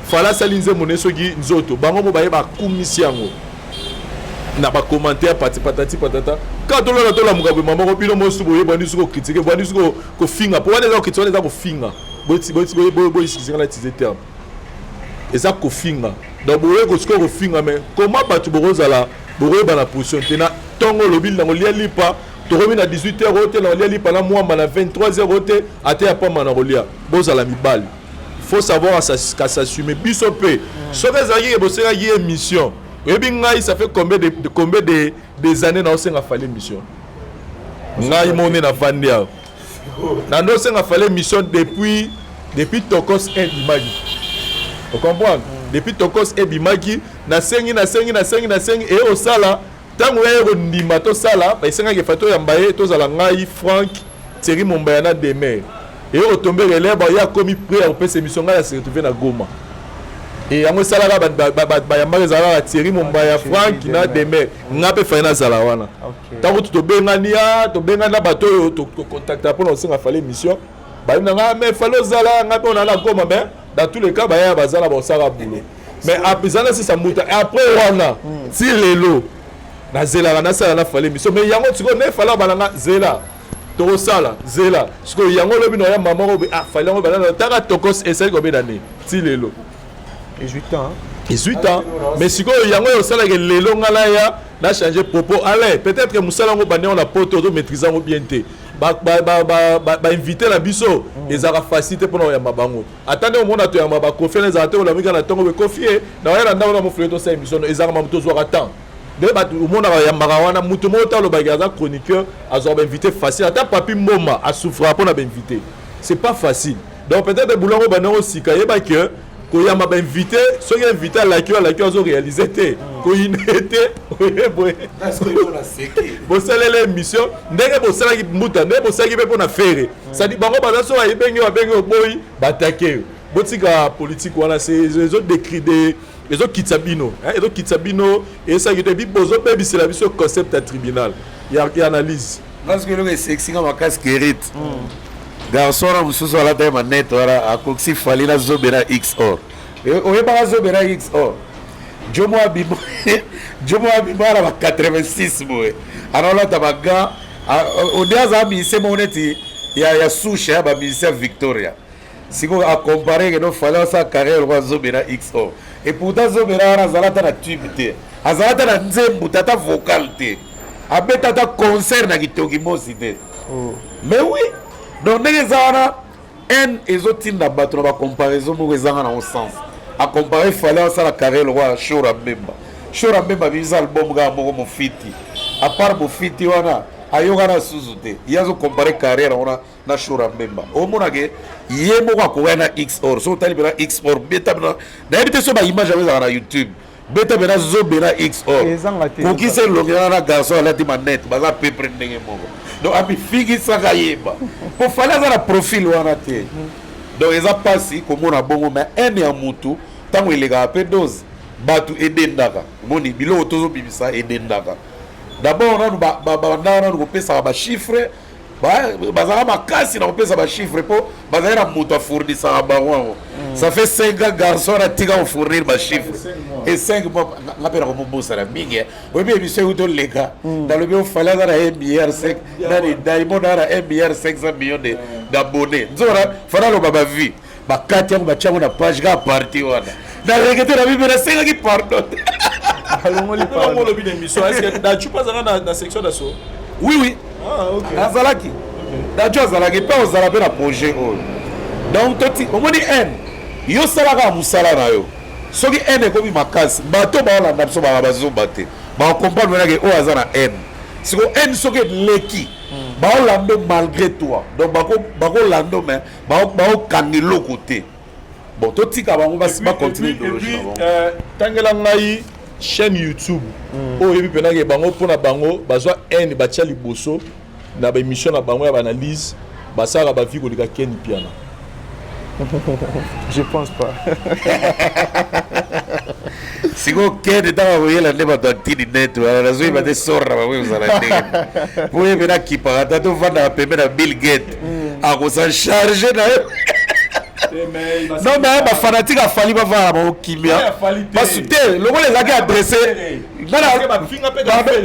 fala salinze moneso gi nzoto, bango mo ba yeba kumisiango. Na ba commentaire patati patata. Quand on a la mugabe maman ko bino mo subo yeba ndisuko critiquer, bo ndisuko ko finga. Pour les gens qui sont les ko finga. Bo ici la utiliser terme. Et ça ko finga. Donc boye ko score ko finga mais comment batu borozala boye ba la position tena tongo lobil na lia lipa to remis na 18h hotel na lia lipa na moi na 23h hotel ate apa mana rolia bozala mibali. Faut savoir à s'assumer bisopé. So que ça y est bosser y émission. Et bien ça fait combien des années dans on a fallu émission. ngai moni na vandi awa nando senga fallait mission depuis Tokos et Bimagi. Vous comprenez? Depuis Tokos et Bimagi na sengi et au sala tango ya ndima to sala ba senga ke fato ya mbaye to zala ngai Frank Thierry Mombayana Demer et au tomber relais ba ya komi prêt au pese mission ngai se retrouver na Goma. Et yango sala ba ya mbaye zala Thierry Mombaya Frank na Demer ngape faina zala wana. Tango to bengana bato to contacter pour on fallait mission. Ba nga mais fallait zala ngape on a la Goma mais dans tous les cas ba ya bazala ba sala boulot. Mais après ça c'est ça muta après wana si lelo na zela na sala na fallait mission mais yango tiko ne fallait balanga zela to sala zela parce que yango lobi no ya maman ko fallait ngo balanga taka Tokos essayer ko bedane si lelo 18 ans. 18 ans. Mais si vous avez les longs à changer propos, allez, peut-être que Moussala on a pas tout maîtriser bien. Inviter la biso, ils ont facilité pour nous Yamabango. Attendez au moment où Yamaba confier les attentes, la migra na tongo confier. Na rien dans la mofleto ça émission, ils ont même toujours attend. De au monde à Yamarawana, mutumoto le bagaza chroniqueur, ils ont invité facile. Attends papi Moma à souffrir pour l'inviter. C'est pas facile. Donc peut-être que Boulango Banon aussi quand il que quand il m'a invité, ceux qui invité à l'accueil ont réalisé quand il était parce que on a séqué bon ça l'émission ndenge bo sala ki muta ndenge bo sala ki pe na faire ça dit bango ba so ay bengi boy bataker botika politique wana c'est les autres décrider les autres kitsabino les autres kitsabino et ça qui te dit bozo pe bisela biso concept à tribunal il y a analyse parce que le sexy comme casque hérite garçon na mususu ala tema net wala akoksi falina zobera XOR oye ba zobera XOR jomo abimara ba 86 boy alors tabaga odaza mise moneti ya sushi ya ba mise Victoria siko a comparer que no fallait sa carrière wa zobera XOR et pourtant zobera na zalata na tube te azalata na nzembu tata vocal te abeta ta concert na kitoki mosi te mais oui. Donc, les gens ils ont une comparaison dans le sens. À comparer, il fallait la carrière de Shora Mbemba. Shora Mbemba a mis l'album de Fiti. À part Fiti, il y a Suzuki. Il y a comparé la carrière de Shora Mbemba. Au moins, il y a un XOR. Si vous avez un XOR, vous avez une image sur YouTube. Beta bena zo bena XOR. Pour qui c'est le garçon à la net, baza peut prendre des mots. Donc abi figi saka yeba. Pour faire ça profil wana te. Donc ils a passé comme on a bon mais un ya mutu tango il ga pe dose batu edendaka. Moni bilo tozo bibisa edendaka. D'abord on a pesa ba chiffre bazala makasi na pesa ba chiffre po bazala mutu a fournir ça ba wan. Ça fait 5 garçons à tirer fournir ma chiffre. Et 5 mois, on a perdu mon boss à la mingue. Oui, mais monsieur, vous les gars, dans le bio, il fallait avoir 1 milliard 5, dans les diamonds, 1 milliard 500 millions d'abonnés. Nous avons fait le baba vie. Ma 4 ans, on a page à partir. Dans le regretté, la vie, mais la 5 qui pardonne. Allons, on parle de l'émission. Est-ce que tu passes dans la section d'assaut? Oui. Ah, ok. À Zalaki. Dans Zalaki, pas aux Arabes, à projet. Donc, on m'a dit N. Yo salaka musala na yo soki ene komi makasi bato baolanda biso bazobate bakomprendre ke o aza na n siko n soki leki baolando malgré toi donc bakolando mais baokangi loko te bon totika bango basi bacontinue idéologie tangela ngai chaîne YouTube oyebi mpena ke bango mpona bango bazwa n batia liboso na baémission na bango ya baanalyse basalaka bavi koleka keni piana. Je pense pas. Si vous avez la net, vous avez sorra, vous avez vous avez la qui part, vous avez la Bill Gates, à s'en charger. Non, mais les fanatiques ont fallu voir mon Kimia. Parce que le monde les a adressés.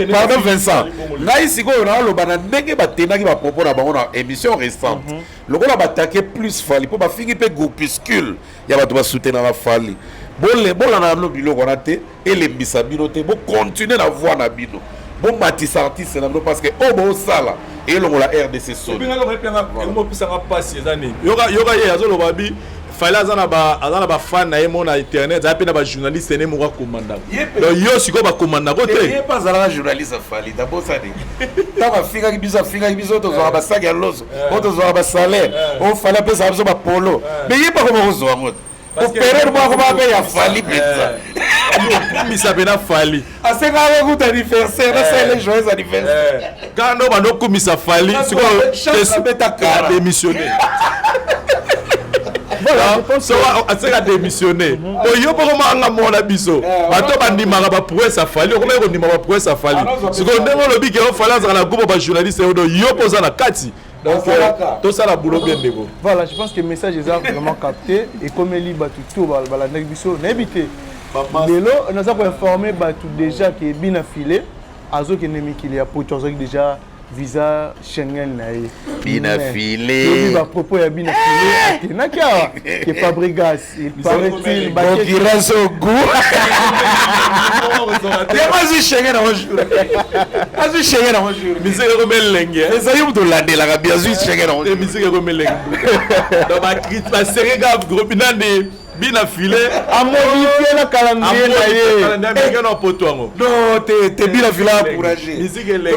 Pardon Vincent. Là ici, on a le banane qui va tenir qui va proposer la émission récente. Le monde a attaqué plus Fali pour finir pe groupuscule. Il y a pas soutenir la Fali. Bon les bon la no bilo qu'on a té et les bisabino té bon continuer à voir na bino. Bon Matisse artiste là parce que oh bon ça là et le la RDC sonne. Puis on va passer les années. Yoga yazo lo babi fallait azana ba fan na yemo na internet za pe na ba journaliste ne mo commandant donc yo siko ba commandant ko te il pas za journaliste fali d'abord ça dit ta ba fika ki biso to zo ba sac ya loso to zo ba salaire on fallait pe ça ba polo mais il pas comment zo ngot opérer moi comment ba ya fali pizza mi sabena fali asenga avec tout anniversaire c'est les joyeux anniversaire quand on va no komisa fali siko te démissionner. Voilà, je pense que c'est démissionné. Oyo pour comment on a biso. Bato bandimaka ba prouesse a fallu, comment on ndima ba prouesse a fallu. Ce qu'on demande le big on fallait dans la groupe ba journaliste yo posa na kati. Donc tout ça la boulot bien dégo. Voilà, je pense que le message est vraiment capté et comme il ba tout la nek biso na éviter. Lelo on a ça pour informer ba tout déjà qui est bien affilé. Azo qui nemi qu'il y a pour déjà visa Schengen na ye bina filé ba propos ya bina filé nakia que Fabregas il paraît-il concurrence au goût vas-y Schengen un jour vas-y Schengen un jour musique remelenge mais ça y est de l'année la bien sûr Schengen un jour musique remelenge donc ba crit ba serré grave gros binande bina filé a modifier la calendrier na ye non poto ngo non te bina filé encourager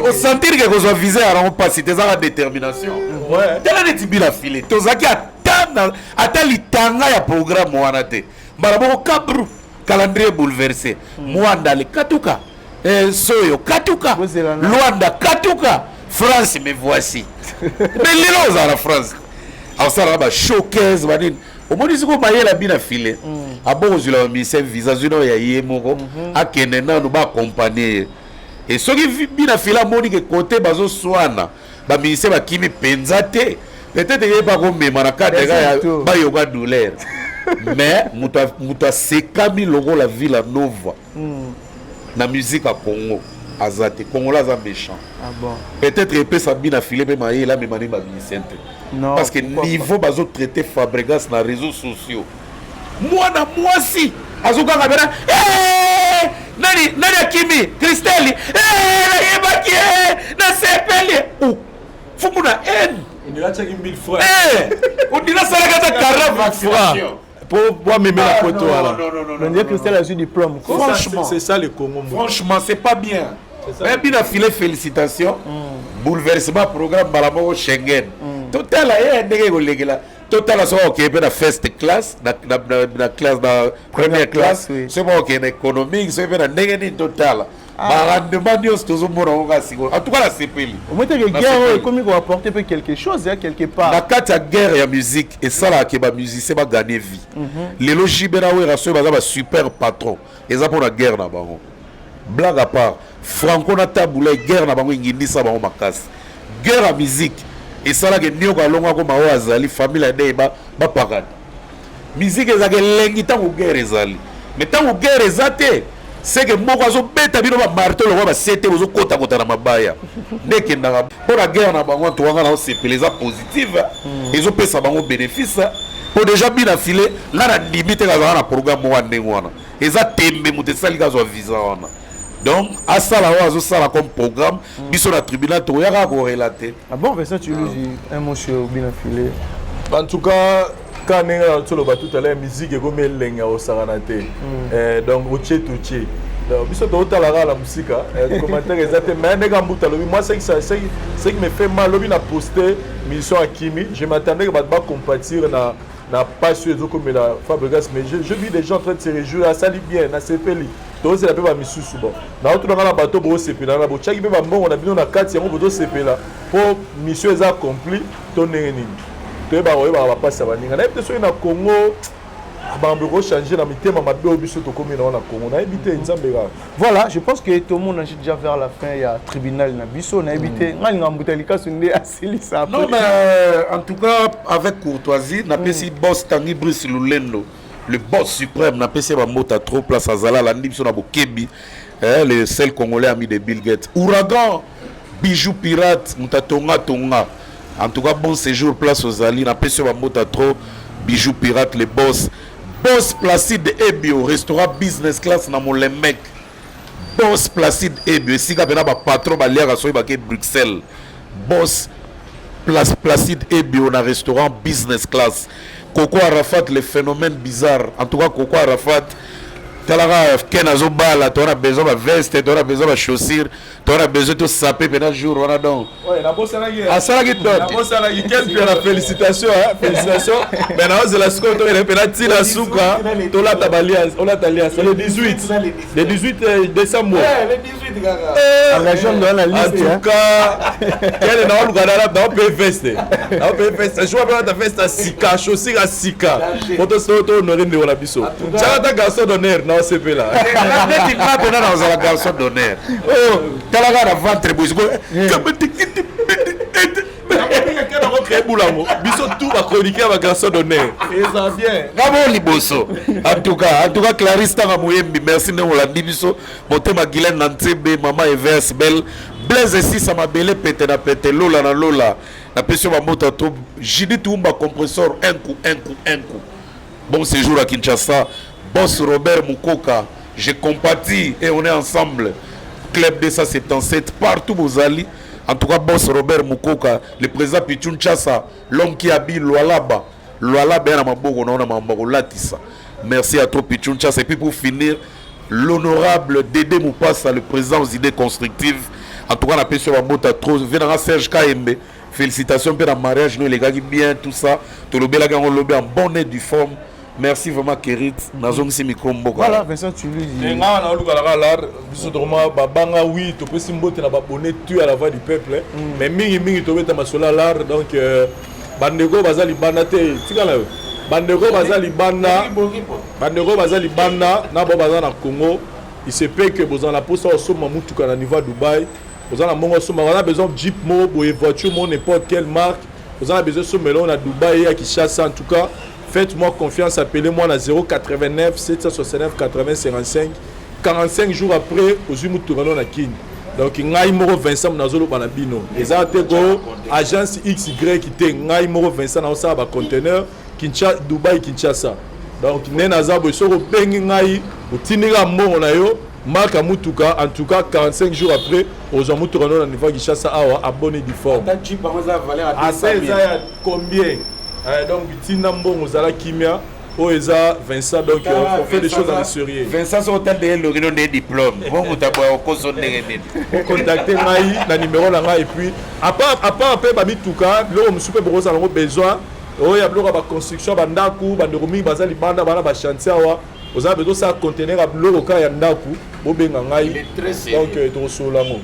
au sentir que vous avez visé à rendre pas si tes la détermination ouais tela ne bina filé tozaki ata litanga ya programme wana te marabo kabru calendrier bouleversé mwanda le katuka soyo katuka Luanda katuka France me voici mais les lois à la France alors ça là showcase banine au moins ils ont maillé la bina filé à bon je leur mis ces visages no ya yemoko akene na no ba accompagner et ceux qui bina filé moni que côté bazo swana ba ministère ba kimi penzate peut-être il pas comme na cadre ba yoga douleur mais muta sekami logo la ville nova na musique à Congo azate Congolais za méchant ah bon peut-être il peut sabina filé même maillé là même mani ba ministère. Non, parce que niveau bazo traité Fabregas na réseaux sociaux moi si azuka kabera nani akimi Christelle na yebaki na sepeli ou fumu na il a checké 1000 francs on dit la salaka ta 40 francs pour me mettre la photo là on dit Christelle a eu diplôme franchement c'est ça le Congo franchement c'est pas bien mais bien filé félicitations bouleversement programme balamo Schengen total ya ndenge kolegela total so OK pe na first class na classe na première classe c'est bon OK na économique c'est pe na ndenge ni total ba rendement ni ostozo mona nga siko en tout cas la CPL au moins que guerre comme il va apporter peu quelque chose hein, quelque part la carte ya guerre ya musique et ça là que ba musicien ba gagner vie les logibera we raso ba super patron et ça pour la guerre na bango blague à part Franco na tabula guerre na bango ngindisa bango makasi guerre à musique et ça là que nyoko alonga ko mawa azali famille ade ba pakana musique ezake lengi tango guerre ezali mais tango guerre ezate c'est que moko azo beta bino ba marteau lo ba sete ozo kota na mabaya ndeke ndanga pour la guerre na bango to wanga na sepeleza positive ezo pesa bango bénéfice pour déjà bien filé là na limite ka na programme wa ndengwana eza tembe mutesali ka zo visa wana. Donc, à ça, là, on a comme programme, biso na tribunal, tu as relaté. Ah bon, Vincent, tu lui dis un mot sur bien affilé. En tout cas, quand on est sur le bateau, tout à l'heure, musique est comme elle est au Saranate. Donc, au tché, tout tché. Donc, biso to la musique, commentaire exactement. Mais moi, c'est qui me fait mal. Lobi na posté mission à Kimi. Je m'attendais que va compatir na pas sur comme la Fabregas, mais je vis des gens en train de se réjouir. Ça lit bien, na sepeli. Donc c'est la paix mission souvent. Na autre dans la bateau bo sepela na bo chaki pe ba bon on a bien na 4 yango bo sepela. Pour mission est accompli ton nini. To ba ba passer ba ninga. Na peut so na Congo bambo changer na mitema mabe biso to comme na Congo. Na éviter nzambe ga. Voilà, je pense que tout le monde a déjà vers la fin il y a tribunal na biso na éviter ngali ngambutelika sunde asili ça. Non mais en tout cas avec courtoisie na pesi boss Tanguy Brice Lulendo. Le boss suprême n'a pas essayé de monter trop place à Zala, la Nibso na Bokebi, le seul Congolais ami de Bill Gates. Ouragan, bijoux pirate, Mutatonga Tonga. En tout cas, bon séjour place aux Ali, n'a pas essayé de monter trop, bijoux pirate, les boss. Boss Placide Ebio, restaurant business class na Molemek. Boss Placide Ebio, si ka bena ba patron ba lera so ba ke Bruxelles. Boss Placide Ebio na restaurant business class. Coco Arafat, le phénomène bizarre. En tout cas, Coco Arafat, Talara Ken Azobala, tu auras besoin de veste, tu auras besoin de chaussures, tu auras besoin de saper pendant le jour. Voilà donc. Ouais, la bosse à la guerre. Ah, ça la guerre. La bosse à la guerre. Quelle félicitations, hein. Félicitations. Mais là, c'est la score, tu as penalty la souka. Tu as ta balias, on a ta lias. Le 18. Le 18 décembre. Le 18, gars. En région de la liste. En tout cas, quel est le gars dans le veste. Dans le veste. Je vois bien ta veste à Sika, chaussure à Sika. Pour te sauter au nord de la biso. Tu as ta garçon d'honneur. Non, c'est pas là. Tu pas pendant dans un garçon d'honneur. Oh, tu as la ventre bouge. Biso tout va chroniquer avec garçon d'honneur. Et ça vient. Bravo Liboso. En tout cas, Clarisse Tangamouyembi, merci de Rolandi Biso. Motema Guylaine Nantebe, Maman Evers Belle. Blaise ici, ça m'a belé pété na pété. Lola na Lola. La pression ma moto tout. Jidi Toumba compresseur. Un coup. Bon séjour à Kinshasa. Boss Robert Mukoka. Je compatis et on est ensemble. Club de 177 partout vous allez. En tout cas, boss Robert Mukoka, le président Pichun Chassa, l'homme qui habille Lualaba. Lualaba est à Maboko, on a Maboko Latissa. Merci à toi Pichun Chassa. Et puis pour finir, l'honorable Dédé Moupassa, le président aux idées constructives. En tout cas, on a pu sur Mabota trop. Venera Serge Kaembe. Félicitations pour le mariage, nous les gars qui bien, tout ça. Tout le bel en bonne et du forme. Merci vraiment Kérit. Nazong si micro mboko. Voilà, Vincent tu lui dis. Nga na luka la lar biso dorma babanga oui to pesi mbote na babonné tu à la voix du peuple mais mingi to beta masola lar donc bandego bazali banate tikala bandego bazali banda na bo bazana Congo il se peut que bozan la posa au soma mutuka na niveau Dubaï bozan na mongo soma on a besoin de jeep mo ou voiture mo n'importe quelle marque bozan a besoin de melon à Dubaï à Kinshasa en tout cas. Faites-moi confiance, appelez-moi à 089 769 80 55. 45 jours après, aux Umuturano na Kin. Donc, ngai moro Vincent Nazolo Banabino. Les articles, agence XY qui était ngai moro Vincent na osa ba conteneur Kinshasa Dubaï Kinshasa. Donc, nenazabo soro bengi ngai utinira mo na yo marque mutuka en tout cas 45 jours après aux Umuturano na niveau Kinshasa awa abonné du fort. À 16 ans combien? Donc, Tinambo, Mozala Kimia, Oeza, Vincent, donc on fait des choses dans les sérieux. Vincent, sont en de l'origine des diplômes. Bon, vous avez contacter Maï, le numéro là, et puis, à part après, Babi Touka, là, on me super besoin, il y a la construction, Bandaku, Banderomi, Bazali Banda, Bana, chantier, vous avez besoin de contenir à Bloca et Ndaku, Bobengaï. Donc,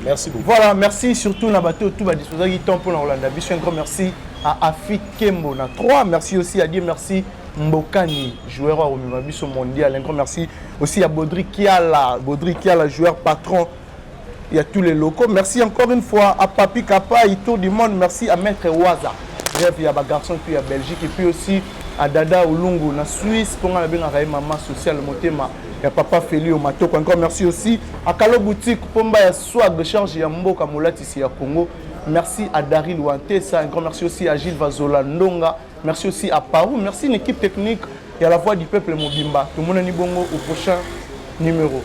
merci beaucoup. Voilà, merci surtout Nabato, tout va disposer du temps pour la Hollande. Un grand merci à Afi Kembo na 3. Merci aussi à Dieu, merci Mbokani, joueur au Mimabiso mondial. Un grand merci aussi à Baudry Kiala, joueur patron. Il y a tous les locaux. Merci encore une fois à Papi Kappa, Ito du monde. Merci à Maître Waza. Bref, il y a des garçons qui à Belgique et puis aussi à Dada Olungu, na Suisse, pour la maman sociale, Motema. Il y a Papa Feli au Matoko. Encore merci aussi à Kalo Boutique, Pomba ya swag de charge ya Mboka Molati ici à Congo. Merci à Daryl Wantesa. Un grand merci aussi à Gilles Vazola Ndonga. Merci aussi à Parou. Merci à l'équipe technique et à la voix du peuple Mobimba. Tout le monde est bongo au prochain numéro.